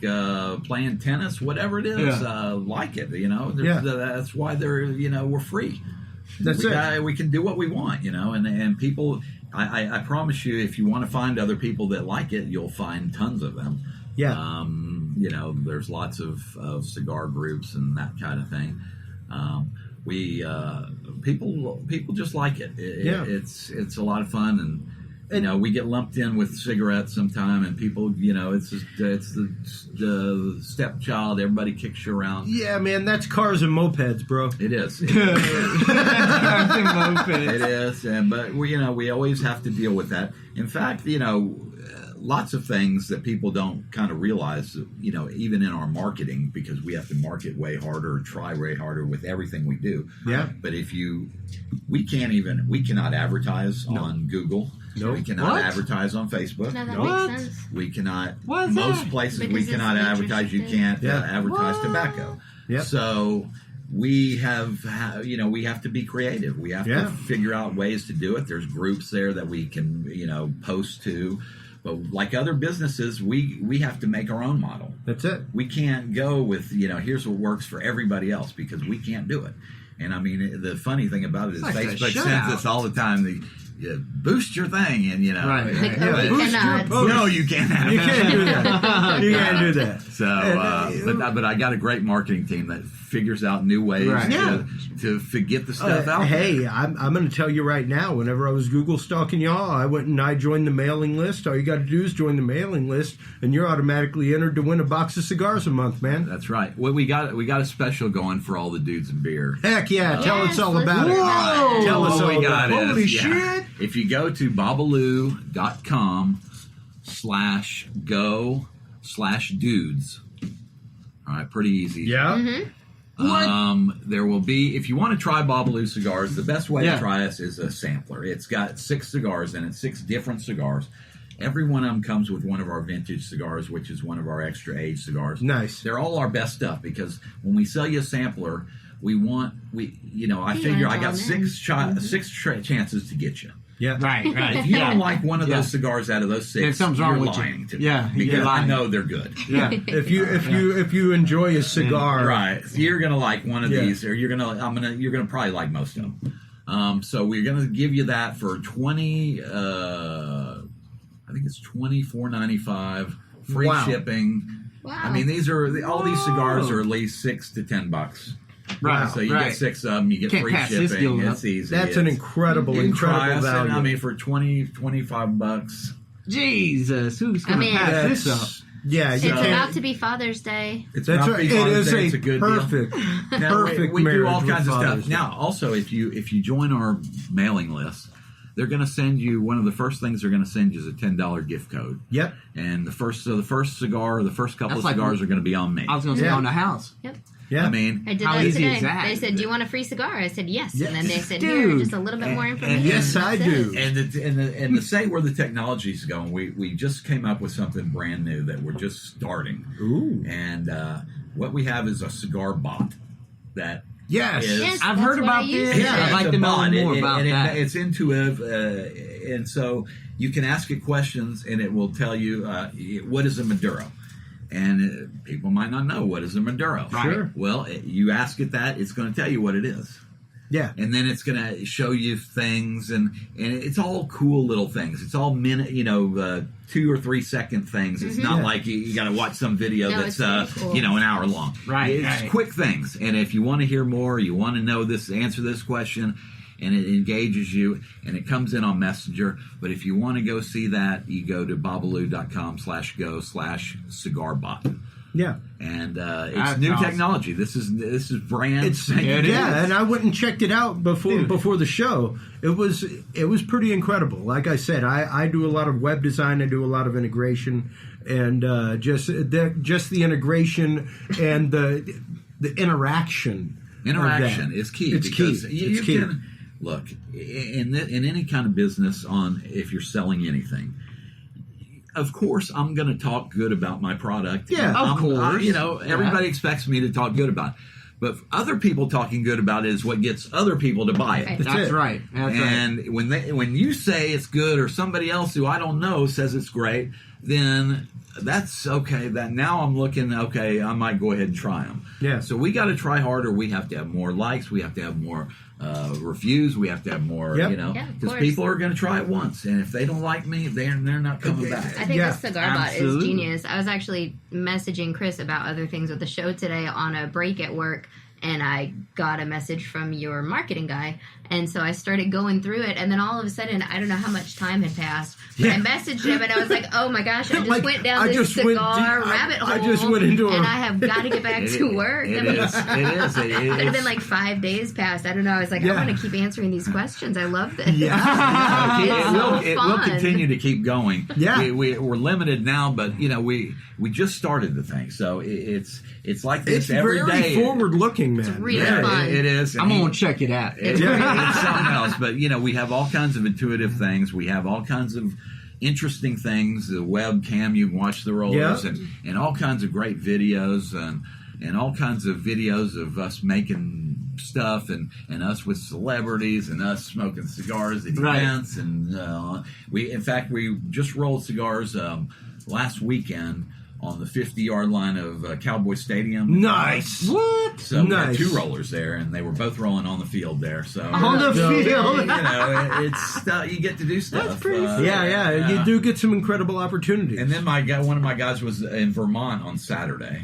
playing tennis. Whatever it is, like it. That's why we're free. That's it. We can do what we want. And people. I promise you, if you want to find other people that like it, you'll find tons of them. Yeah. There's lots of cigar groups and that kind of thing. People just like it. It's a lot of fun, and we get lumped in with cigarettes sometime, and people, it's the stepchild. Everybody kicks you around. Yeah, man, that's cars and mopeds, bro. It is. It is, but we always have to deal with that. In fact, lots of things that people don't kind of realize, even in our marketing, because we have to market way harder, try way harder with everything we do. Yeah. But we cannot advertise on Google. Nope. We cannot What? advertise on Facebook. No, that What? makes sense. We cannot. What's Most that? places Because we it's cannot advertise. You restricted. can't Yeah. advertise What? tobacco. Yep. So we have, we have to be creative. We have Yeah. to figure out ways to do it. There's groups there that we can, post to. But like other businesses, we have to make our own model. That's it. We can't go with, here's what works for everybody else because we can't do it. And I mean, the funny thing about it is It's like a Facebook shutout. sends us all the time boost your thing, and Right. Like, Yeah. oh, we Boost your cannot. post. no, you can't have You it. can't do that. You can't do that. So, but I got a great marketing team that figures out new ways Right. Yeah. to get the stuff out. Hey, I'm going to tell you right now, whenever I was Google stalking y'all, I went and I joined the mailing list. All you got to do is join the mailing list, and you're automatically entered to win a box of cigars a month, man. That's right. Well, we got a special going for all the dudes in beer. Heck yeah, tell Yes, us all let's about do it. that. Tell us What all we got about it. Holy is, shit. If you go to bobalu.com/go/dudes, all right, pretty easy. Yeah? There will be, if you want to try Bobalu cigars, the best way Yeah. to try us is a sampler. It's got 6 cigars in it, 6 different cigars. Every one of them comes with one of our vintage cigars, which is one of our extra age cigars. Nice. They're all our best stuff because when we sell you a sampler, I figure I got six chances to get you. Yeah. Right. If you don't like one of Yeah. those cigars out of those 6, Then something's wrong you're with you. lying to me. Yeah, you're because I lying. know they're good. Yeah. If you enjoy a cigar, Right, you're gonna like one of Yeah. these, or you're gonna probably like most of them. So we're gonna give you that for $20. I think it's $24.95, free Wow. shipping. Wow. I mean, all these cigars are at least $6 to $10. Right. So you right. get 6 of them, you get Can't free pass this shipping. deal up. It's easy. that's an incredible, You can try incredible us, value. and, I mean, for $25. Jesus, who's going to I mean- pass this up? That's, yeah, It's you about can't. to be Father's Day. It's That's about right. to be It Father's is Day. a It's a good deal. perfect, Now, perfect we do all marriage kinds with of Father's stuff. Now, also, if you join our mailing list, they're going to send you, one of the first things they're going to send you is a $10 gift code. Yep. And the first cigar, the first couple That's of like- cigars are going to be on me. I was going to say Yeah. on the house. Yep. Yeah. I mean, I did How that easy today. is that? They said, "Do you want a free cigar?" I said, "Yes." Yes. And then they said, Dude. "Here, just a little bit more information." yes, I That's do. it. and to say where the technology's going, we just came up with something brand new that we're just starting. Ooh. And what we have is a cigar bot that Yes. is Yes, I've that's heard what about I use. this. Yeah, I'd it's like a to know bot. more about that. It's intuitive, and so you can ask it questions, and it will tell you what is a Maduro. And people might not know what is a Maduro. Sure. Well, you ask it that, it's going to tell you what it is. Yeah. And then it's going to show you things, and it's all cool little things. It's all 2 or 3 second things. It's not Yeah. like you got to watch some video No, that's it's very cool. an hour long. Right, It's right. quick things. And if you want to hear more, you want to know this, answer this question, and it engages you, and it comes in on Messenger. But if you want to go see that, you go to bobalu.com/go/cigarbot. Yeah. And it's That's new awesome. technology. This is brand. It's spanking It new. yeah, and I went and checked it out Dude. before the show. It was pretty incredible. Like I said, I do a lot of web design. I do a lot of integration, and just the integration and the interaction. Interaction of that. is key. It's because key. You It's key. can look in any kind of business. If you're selling anything, of course, I'm going to talk good about my product. Yeah, of course. Everybody expects me to talk good about it. But other people talking good about it is what gets other people to buy it. Right. That's it. right. That's right. And when you say it's good, or somebody else who I don't know says it's great, then that's okay. That now I'm looking, okay, I might go ahead and try them. Yeah. So we got to try harder. We have to have more likes. We have to have more reviews. We have to have more, Yep. Yeah, of because course. people are going to try it once, and if they don't like me, they're not coming back. I think Yeah, the cigar bot is absolutely. genius. I was actually messaging Chris about other things with the show today on a break at work, and I got a message from your marketing guy, and so I started going through it, and then all of a sudden, I don't know how much time had passed, but Yeah. I messaged him, and I was like, oh my gosh, I just Like, went down I this just went cigar deep- rabbit hole, I just went into a- and I have got to get back to work. It I mean, is. It is. It could have been like 5 days past. I don't know. I was like, Yeah. I want to keep answering these questions. I love this. Yeah. It's so It will fun. continue to keep going. Yeah. We're limited now, but we just started the thing, so it's like this It's every very day. forward looking. Burning Man. It's really Yeah, fun. it is. I'm gonna check it out. It's something else. But, we have all kinds of intuitive things. We have all kinds of interesting things. The webcam, you can watch the rollers, and all kinds of great videos, and all kinds of videos of us making stuff, and us with celebrities, and us smoking cigars at events. And we just rolled cigars last weekend on the 50-yard line of Cowboy Stadium. Nice. What? So we had Nice. 2 rollers there, and they were both rolling on the field there. So On the field. it's you get to do stuff. That's pretty You do get some incredible opportunities. And then one of my guys was in Vermont on Saturday.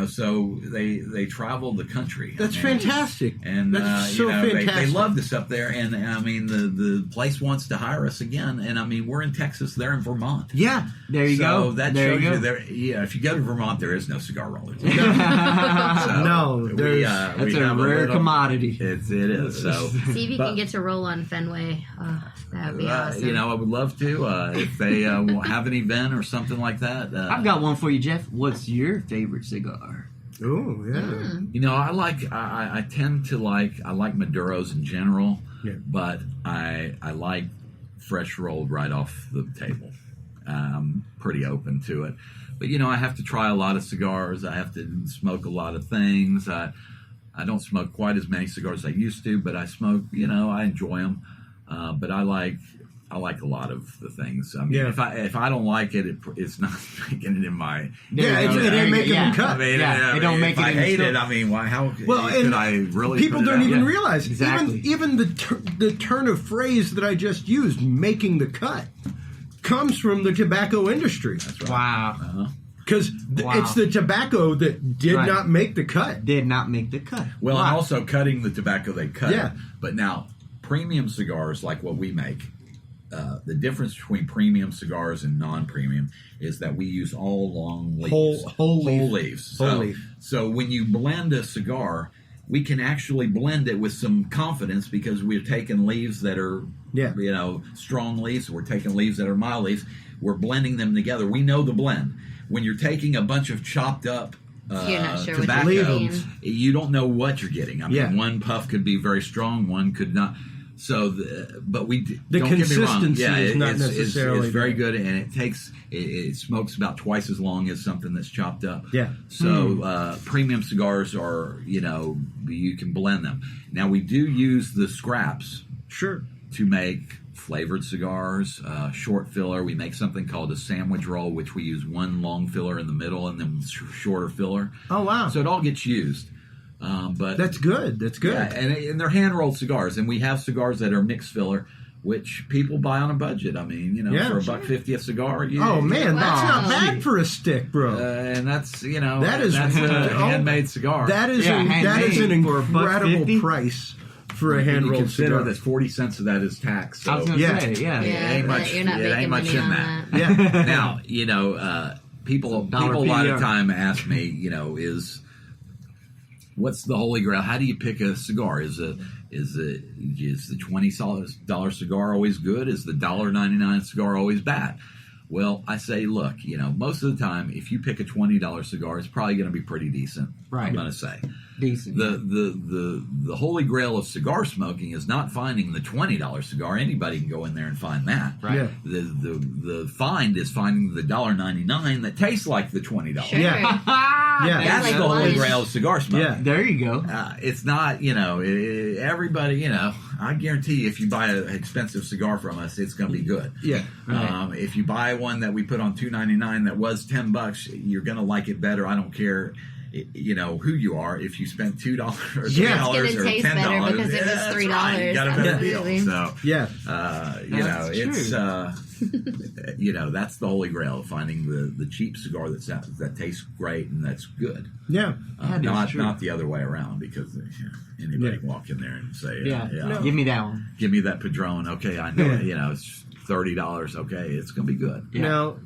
So they traveled the country. That's fantastic. And that's so fantastic. They loved us up there, and the place wants to hire us again. And we're in Texas, they're in Vermont. Yeah, There you go. So that there shows you go. you there. Yeah, if you go to Vermont, there is no cigar roller. So No, That's a have rare little- commodity. It is. So See if you can get to roll on Fenway. Oh, that would be awesome. I would love to if they have an event or something like that. I've got one for you, Jeff. What's your favorite cigar? Oh, yeah. I tend to like Maduros in general, but I like fresh rolled right off the table. I'm pretty open to it, but I have to try a lot of cigars. I have to smoke a lot of things. I don't smoke quite as many cigars as I used to, but I smoke. I enjoy them. But I like a lot of the things. I mean, if I don't like it, it's not making it in my. It ain't making the cut. I mean, it don't make if it I in the hate store. it, I mean, why? How Well, could and I really? People put it don't out? even realize. Exactly. Even the turn of phrase that I just used, making the cut, comes from the tobacco industry. That's right. Wow. Because it's the tobacco that did Right. not make the cut. Did not make the cut. Well, Wow. and also cutting the tobacco they cut. Yeah. But now, premium cigars like what we make, the difference between premium cigars and non-premium is that we use all long leaves. Whole leaf. leaves. Whole leaf. So when you blend a cigar, we can actually blend it with some confidence because we're taking leaves that are, strong leaves. We're taking leaves that are mild leaves. We're blending them together. We know the blend. When you're taking a bunch of chopped up You're not sure what tobacco, you're getting. you don't know what you're getting. I mean, Yeah. one puff could be very strong, one could not. So, but we The don't get me wrong. consistency Yeah, is not it's necessarily very good, and it smokes about twice as long as something that's chopped up. Yeah. So premium cigars are, you can blend them. Now we do use the scraps Sure. to make flavored cigars, short filler. We make something called a sandwich roll, which we use one long filler in the middle and then shorter filler. Oh, wow. So it all gets used. But That's good. That's good. yeah, and they're hand rolled cigars, and we have cigars that are mixed filler, which people buy on a budget. I mean, for $1.50 a cigar. Oh, man, that's Wow. not bad for a stick, bro. And that's is that's a handmade cigar. That is handmade that is an for incredible $1.50? price for a you hand rolled consider cigar. that 40 cents of that is tax. So I was going to Yeah. say, Yeah, ain't but much- you're not it ain't making much money in on that. that. Yeah. Now, people a lot PBR. of time ask me, is what's the holy grail? How do you pick a cigar? Is the $20 cigar always good? Is the $1.99 cigar always bad? Well, I say, look, most of the time, if you pick a $20 cigar, it's probably going to be pretty decent. Right. I'm going to say Decent. the holy grail of cigar smoking is not finding the $20 cigar. Anybody can go in there and find that. Right. Yeah. The find is finding the $1.99 that tastes like the $20. Sure. Yeah. Yeah. That's like the holy lunch. grail of cigar smoking. Yeah. There you go. It's not, everybody, I guarantee you if you buy an expensive cigar from us, it's going to be good. Yeah. If you buy one that we put on $2.99 that was $10, you're going to like it better. I don't care, who you are. If you spend $2 or $3 Yeah. or It's gonna taste $10, better because it was that's $3. right. You got a better deal. Absolutely. So, Yeah. That's it's true. that's the holy grail of finding the cheap cigar that tastes great and that's good. Yeah. That is true. Not the other way around because anybody can walk in there and say, Yeah. yeah, Give me that one. give me that Padron. Okay, I know it. It's $30. Okay, it's gonna be good. Yeah. Now,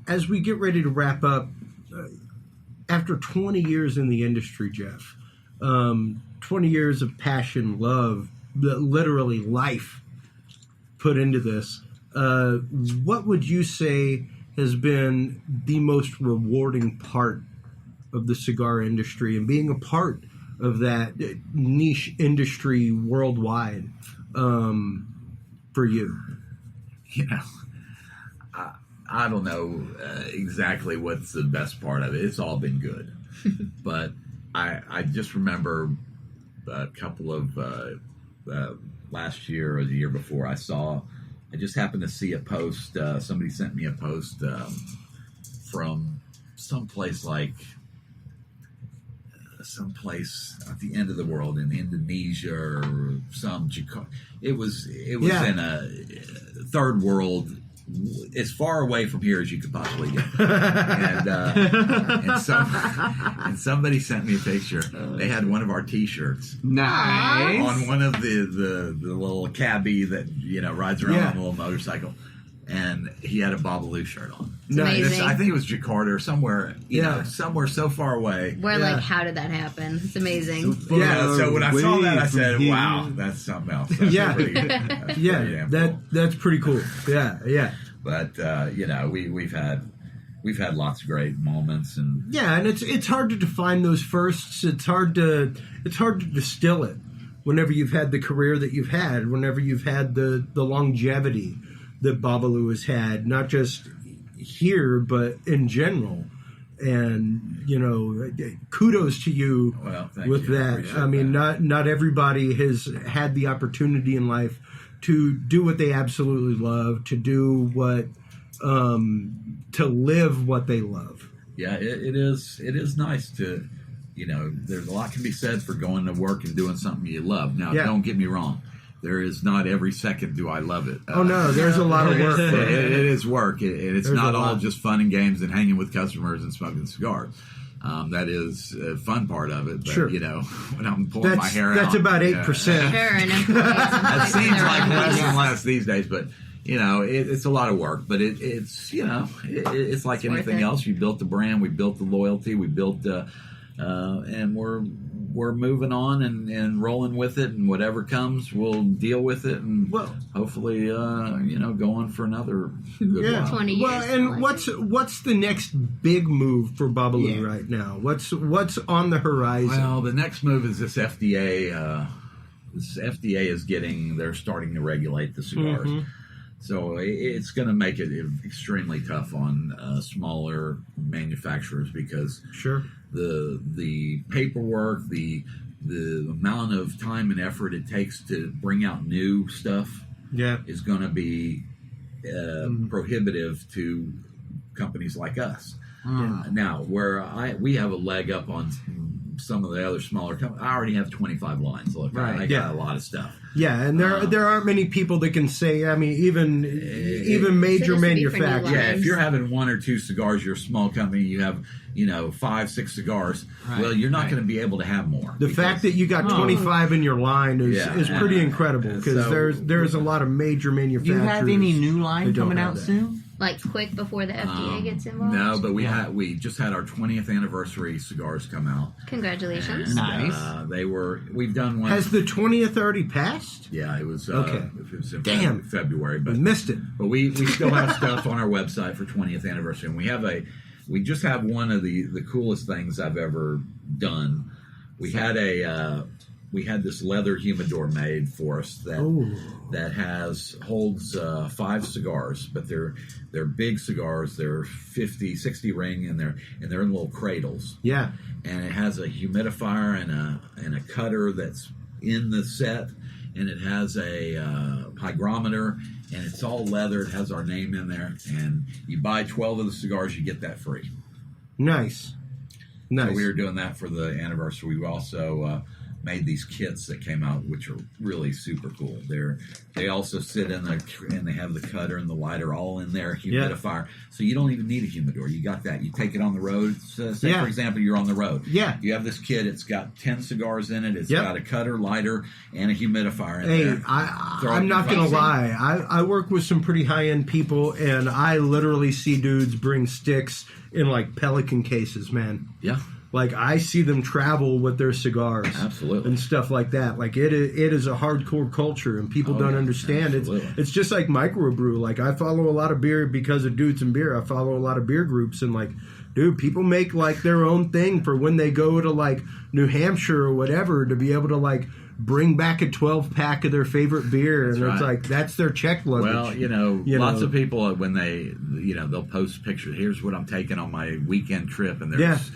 as we get ready to wrap up, after 20 years in the industry, Jeff, 20 years of passion, love, literally life put into this, what would you say has been the most rewarding part of the cigar industry and being a part of that niche industry worldwide for you? You know, I don't know exactly what's the best part of it. It's all been good. But I just remember a couple of last year or the year before, I just happened to see a post. Somebody sent me a post from someplace at the end of the world in Indonesia or some Jakarta. It was in a third world, as far away from here as you could possibly get. And somebody sent me a picture. They had one of our T-shirts. Nice. On one of the little cabbie that rides around on a little motorcycle, and he had a Bobalu shirt on. It's amazing. I think it was Jakarta or somewhere, somewhere so far away. We're like, how did that happen? It's amazing. So when I saw that, I said, "Wow, that's something else." That's that's pretty cool. Yeah. But we've had lots of great moments, and and it's hard to define those firsts. It's hard to distill it. Whenever you've had the career that you've had, whenever you've had the longevity that Bobalu has had, not just here but in general. And kudos to you with that. I mean, not everybody has had the opportunity in life to do what they absolutely love, to do what to live what they love. Yeah, it is nice to, there's a lot can be said for going to work and doing something you love. Now, don't get me wrong. There is not every second do I love it. There's a lot of work. It is work. It's not all just fun and games and hanging with customers and smoking cigars. That is a fun part of it. But, sure. When I'm pulling my hair out. That's about 8%. Sure, and that seems like less and less these days, but it's a lot of work. But it's like anything else. You built the brand, we built the loyalty, we built, and we're moving on and rolling with it, and whatever comes, we'll deal with it, and hopefully, go on for another good while. 20 years. Well, and what's the next big move for Bobalu right now? What's on the horizon? Well, the next move is this FDA. This FDA they're starting to regulate the cigars. Mm-hmm. So it's going to make it extremely tough on smaller manufacturers because the paperwork, the amount of time and effort it takes to bring out new stuff is going to be prohibitive to companies like us. Now, where we have a leg up on some of the other smaller companies, I already have 25 lines. Look, I got a lot of stuff. Yeah, and there aren't many people that can say. I mean, even major manufacturers. Yeah, if you're having one or two cigars, you're a small company. You have 5-6 cigars. Right, well, you're not going to be able to have more. The fact that you got 25 in your line is pretty incredible because there's a lot of major manufacturers. Do you have any new line coming out soon? Like quick before the FDA gets involved? No, but we just had our 20th anniversary cigars come out. Congratulations! And, nice. We've done one. Has the 20th already passed? Yeah, it was. Okay. It was in February, but we missed it. But we still have stuff on our website for 20th anniversary, and we just have one of the coolest things I've ever done. We had this leather humidor made for us that holds 5 cigars, but they're big cigars. They're 50, 60 ring, and they're in little cradles. Yeah, and it has a humidifier and a cutter that's in the set, and it has a hygrometer, and it's all leather. It has our name in there, and you buy 12 of the cigars, you get that free. Nice. So we were doing that for the anniversary. We also made these kits that came out, which are really super cool. They also sit in there, and they have the cutter and the lighter all in there, humidifier. So you don't even need a humidor. You got that. You take it on the road. Say, for example, you're on the road. Yeah. You have this kit. It's got 10 cigars in it. It's got a cutter, lighter, and a humidifier in there. I'm not going to lie. I work with some pretty high-end people, and I literally see dudes bring sticks in like Pelican cases, man. Yeah. Like, I see them travel with their cigars. Absolutely. And stuff like that. Like, it is a hardcore culture, and people don't understand. It's just like microbrew. Like, I follow a lot of beer because of Dudes and Beer. I follow a lot of beer groups, and, like, Dude, people make like their own thing for when they go to like New Hampshire or whatever to be able to like bring back a 12-pack of their favorite beer. And it's like, that's their check luggage. Well, lots of people, when they, they'll post pictures. Here's what I'm taking on my weekend trip. And there's,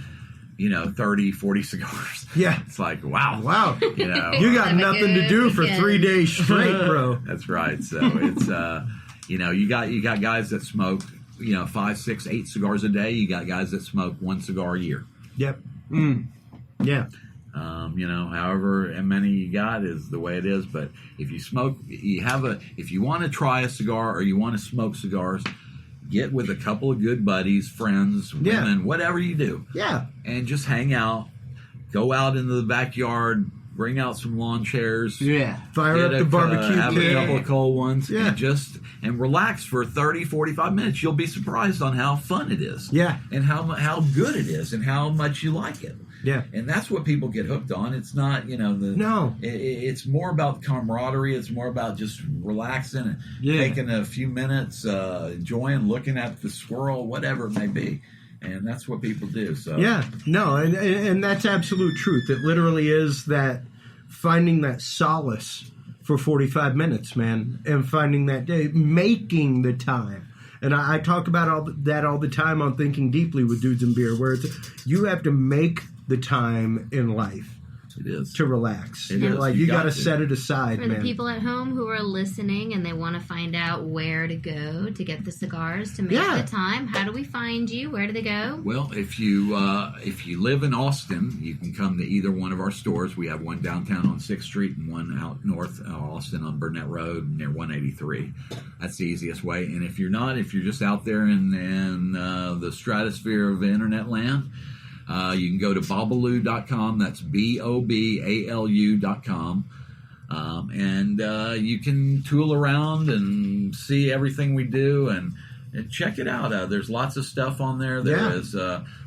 30, 40 cigars. Yeah. It's like, wow. Wow. You got nothing to do for 3 days straight, bro. That's right. So it's, you got guys that smoke, 5, 6, 8 cigars a day. You got guys that smoke 1 cigar a year. Yep. Yeah. However many you got is the way it is. But if you smoke, if you want to try a cigar or you want to smoke cigars, get with a couple of good buddies, friends, women, whatever you do. Yeah. And just hang out. Go out into the backyard. Bring out some lawn chairs. Yeah. Fire up the barbecue have pit. a couple of cold ones. Yeah. And relax for 30, 45 minutes. You'll be surprised on how fun it is. Yeah. And how good it is and how much you like it. Yeah. And that's what people get hooked on. It's not, No. It's more about camaraderie. It's more about just relaxing and taking a few minutes, enjoying, looking at the squirrel, whatever it may be. And that's what people do. So and that's absolute truth. It literally is that finding that solace for 45 minutes, man, and finding that day, making the time. And I talk about that all the time on Thinking Deeply with Dudes and Beer, where you have to make the time in life. It is. To relax. It is. Like, you got to set it aside, For man. the people at home who are listening and they want to find out where to go to get the cigars to make the time, how do we find you? Where do they go? Well, if you live in Austin, you can come to either one of our stores. We have one downtown on 6th Street and one out north Austin on Burnett Road near 183. That's the easiest way. And if you're just out there in the stratosphere of internet land, you can go to bobalu.com. That's BOBALU.com. And you can tool around and see everything we do and check it out. There's lots of stuff on there. There is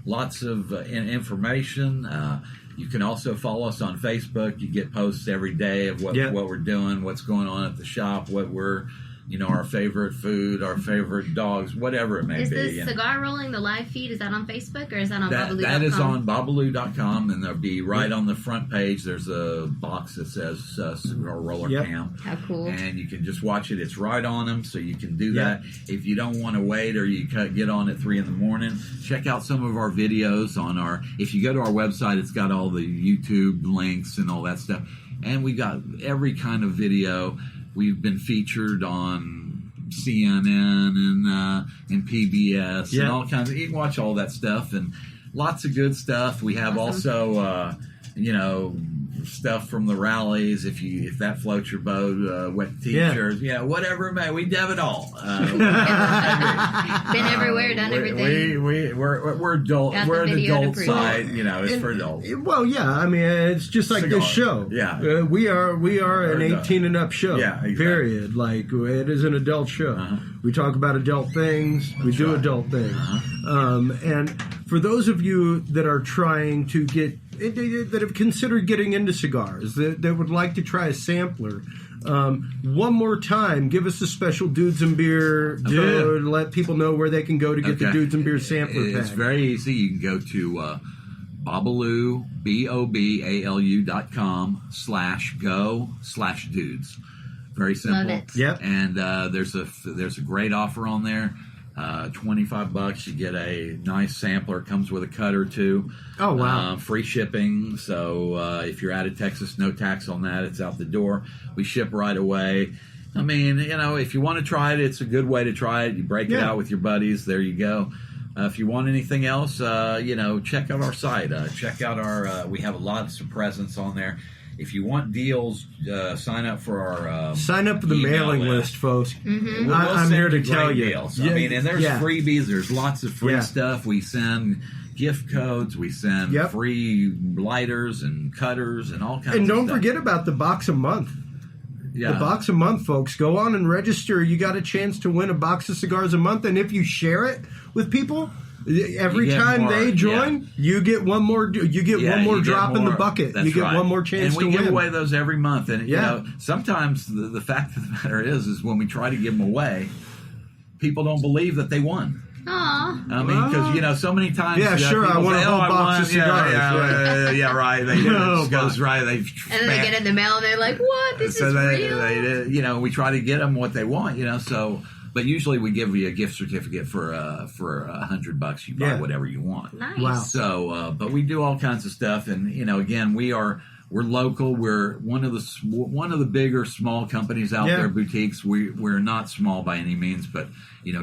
lots of information. You can also follow us on Facebook. You get posts every day of what we're doing, what's going on at the shop, what we're our favorite food, our favorite dogs, whatever it may be. Is this Cigar Rolling, the live feed, is that on Facebook or is that on Bobalu.com? That is on Bobalu.com, and there'll be right on the front page, there's a box that says Cigar Roller Cam. How cool. And you can just watch it. It's right on them, so you can do that. If you don't want to wait or you get on at 3 in the morning, check out some of our videos if you go to our website, it's got all the YouTube links and all that stuff. And we got every kind of video. We've been featured on CNN and PBS and all kinds of. You can watch all that stuff and lots of good stuff. We have also, stuff from the rallies. If that floats your boat, wet T-shirts, whatever it may. We have it all. Been everywhere, done everything. We're adult. We're an adult side. It's for adults. Well, I mean, it's just like this show. Yeah, we are an 18 and up show. Yeah, exactly. Period. Like, it is an adult show. We talk about adult things. We do adult things. And for those of you that are trying to that have considered getting into cigars, that would like to try a sampler, one more time, give us a special Dudes and Beer to let people know where they can go to get the Dudes and Beer sampler pack. It's very easy. You can go to Bobalu, BOBALU.com/go/dudes. Very simple. Love it. Yep. And there's a great offer on there. $25, you get a nice sampler. Comes with a cut or two. Oh, wow. Free shipping. So if you're out of Texas, no tax on that. It's out the door. We ship right away. I mean, if you want to try it, it's a good way to try it. You break it out with your buddies. There you go. If you want anything else, check out our site. Check out we have lots of presents on there. If you want deals, sign up for our sign up for the mailing list, folks. Mm-hmm. We'll I'm here to tell you. Deals. I mean, and there's freebies. There's lots of free stuff. We send gift codes. We send free lighters and cutters and all kinds of stuff. And don't forget about the box a month. Yeah. The box a month, folks. Go on and register. You got a chance to win a box of cigars a month. And if you share it with people, every time they join, you get one more. You get one more drop in the bucket. You get one more chance to win. And we give away those every month. And sometimes the fact of the matter is when we try to give them away, people don't believe that they won. Aw. I mean, because so many times. Yeah, sure. I people want a say, whole I box of cigars. Yeah, right. They No, it goes right. They And then they get in the mail and they're like, "What? This so is they, real." we try to get them what they want. So. But usually we give you a gift certificate for $100. You buy whatever you want. Nice. Wow. So, but we do all kinds of stuff, and again, we're local. We're one of the bigger small companies out there, boutiques. We're not small by any means, but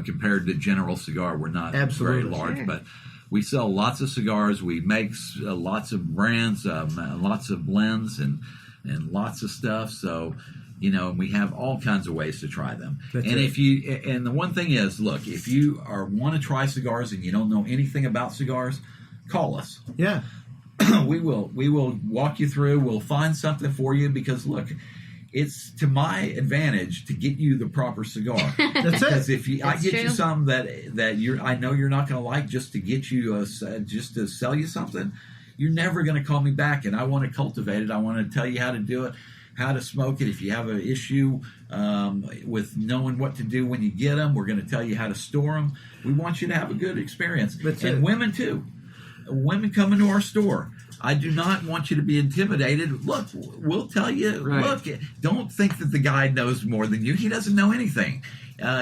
compared to General Cigar, we're not very large. Sure. But we sell lots of cigars. We make lots of brands, lots of blends, and lots of stuff. So. We have all kinds of ways to try them. And the one thing is, look, if you want to try cigars and you don't know anything about cigars, call us. Yeah. We will walk you through. We'll find something for you because look, it's to my advantage to get you the proper cigar. That's because it. if I get true. you some that I know you're not going to like, just to get you just to sell you something, you're never going to call me back. And I want to cultivate it. I want to tell you how to do it. How to smoke it. If you have an issue with knowing what to do when you get them, we're going to tell you how to store them. We want you to have a good experience. And women too. Women come into our store. I do not want you to be intimidated. Look, we'll tell you. Right. Look, don't think that the guy knows more than you. He doesn't know anything.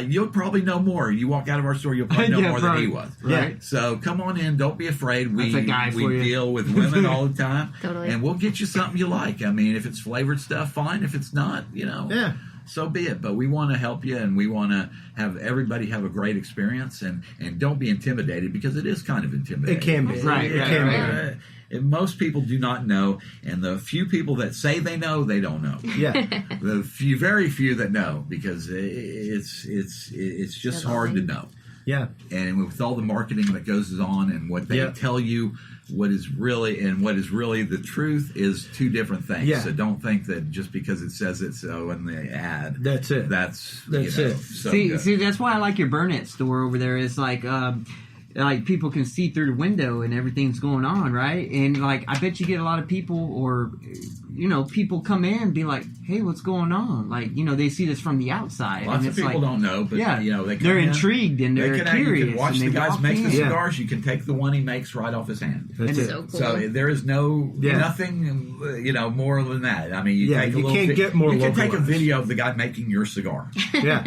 You'll probably know more. You walk out of our store, you'll probably know more than he was. Right. So come on in. Don't be afraid. That's a guy for you. Deal with women all the time. Totally. And we'll get you something you like. I mean, if it's flavored stuff, fine. If it's not, so be it. But we want to help you, and we want to have everybody have a great experience. And don't be intimidated, because it is kind of intimidating. It can be. Right, It right, can right. be. And most people do not know, and the few people that say they know, they don't know. Yeah. The very few that know, because it's just hard to know. Yeah. And with all the marketing that goes on and what they tell you, what is really the truth is two different things. Yeah. So don't think that just because it says it so in the ad, That's it. That's it. So See, good. that's why I like your Burnett store over there. It's like people can see through the window and everything's going on, right? And I bet you get a lot of people, or people come in and be like, "Hey, what's going on?" They see this from the outside. Lots and of it's people don't know, but they're intrigued and they're curious. You can watch and the they guys walk make the in. cigars. You can take the one he makes right off his hand. That's it. So cool. So there is nothing, more than that. I mean, you Yeah, take a you little can't get more You can take a localized. video of the guy making your cigar. Yeah.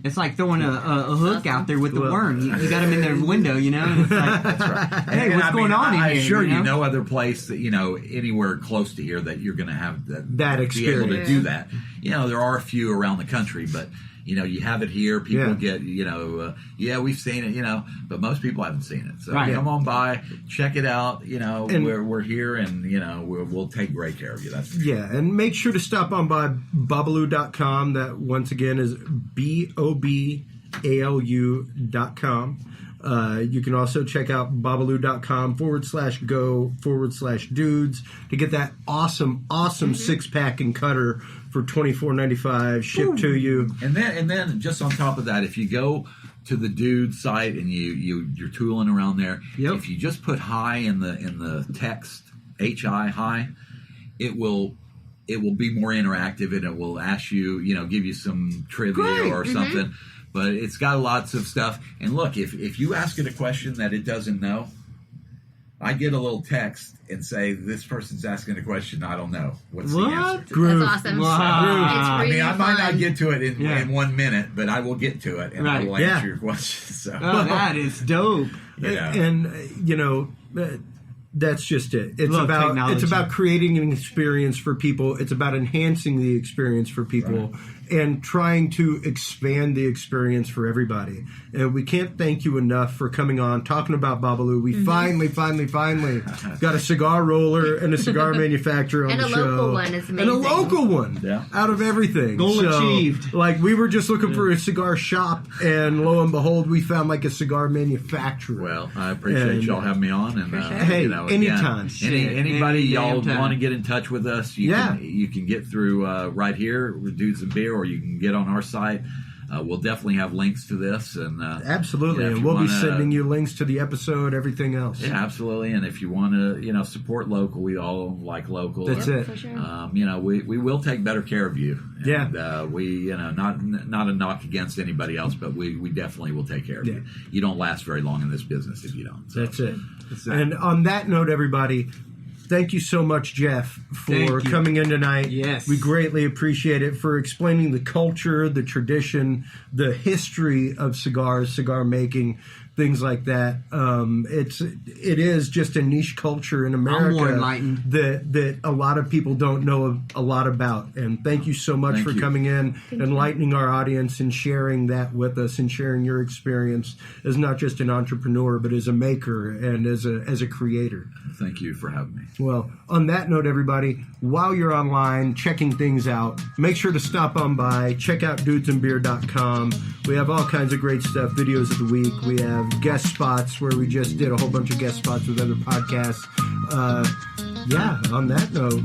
It's like throwing a hook out there with the worm. You got him in the window, and it's like, That's right. hey, what's going on in I here? assure you, no other place that anywhere close to here that you're going to have That be able to experience. do that. There are a few around the country, but you have it here. People get we've seen it, but most people haven't seen it. So come on by, check it out. And we're here, and we'll take great care of you. That's for sure. Yeah, and make sure to stop on by Bobalu.com. That once again is BOBALU.com. You can also check out Bobalu.com/go/dudes to get that awesome 6-pack and cutter for $24.95 shipped to you. And then just on top of that, if you go to the Dude site and you're tooling around there, if you just put hi in the text, HI high, it will be more interactive, and it will ask you, give you some trivia or something. But it's got lots of stuff. And look, if you ask it a question that it doesn't know, I get a little text and say, this person's asking a question I don't know. What's the answer? That's awesome. Wow. It's really I might not fun. get to it in 1 minute, but I will get to it, and I will answer your question. So. Oh, that is dope. And that's just it. It's Love about technology. creating an experience for people. It's about enhancing the experience for people and trying to expand the experience for everybody. And we can't thank you enough for coming on, talking about Bobalu. We finally got a cigar roller and a cigar manufacturer on And the a show. local one is And a amazing. local one out of everything. Goal achieved. We were just looking for a cigar shop, and lo and behold, we found a cigar manufacturer. Well, I appreciate y'all having me on, and Hey, anytime. Anybody y'all damn time. want to get in touch with us, you can get through right here with Dudes and Beer, or you can get on our site. we'll definitely have links to this. And absolutely, you know, and we'll be wanna, sending you links to the episode, everything else. Yeah, absolutely. And if you want to, support local, we all like local. That's it. For sure. We will take better care of you. And, Yeah. we, not a knock against anybody else, but we definitely will take care of you. You don't last very long in this business if you don't. So. That's it. And on that note, everybody, thank you so much, Jeff, for coming in tonight. Yes. We greatly appreciate it, for explaining the culture, the tradition, the history of cigars, cigar making, things like that. It is just a niche culture in America. I'm more enlightened. that a lot of people don't know a lot about. And thank you so much for coming in, enlightening our audience, and sharing that with us, and sharing your experience as not just an entrepreneur, but as a maker and as a creator. Thank you for having me. Well, on that note, everybody, while you're online checking things out, make sure to stop on by, check out dudesandbeer.com. We have all kinds of great stuff, videos of the week. We have guest spots where we just did a whole bunch of guest spots with other podcasts. On that note,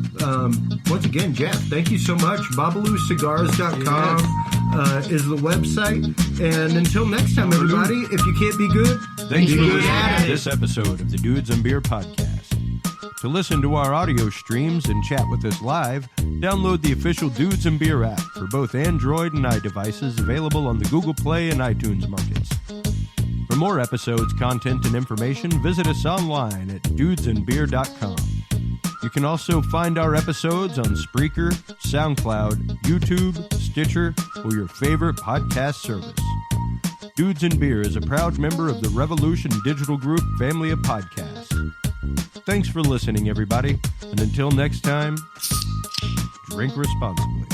once again, Jeff, thank you so much. BobaluCigars.com is the website. And until next time, everybody, if you can't be good, Thanks be for good listening at to it. this episode of the Dudes and Beer Podcast. To listen to our audio streams and chat with us live, download the official Dudes and Beer app for both Android and iDevices, available on the Google Play and iTunes markets. For more episodes, content, and information, visit us online at dudesandbeer.com. You can also find our episodes on Spreaker, SoundCloud, YouTube, Stitcher, or your favorite podcast service. Dudes and Beer is a proud member of the Revolution Digital Group family of podcasts. Thanks for listening, everybody, and until next time, drink responsibly.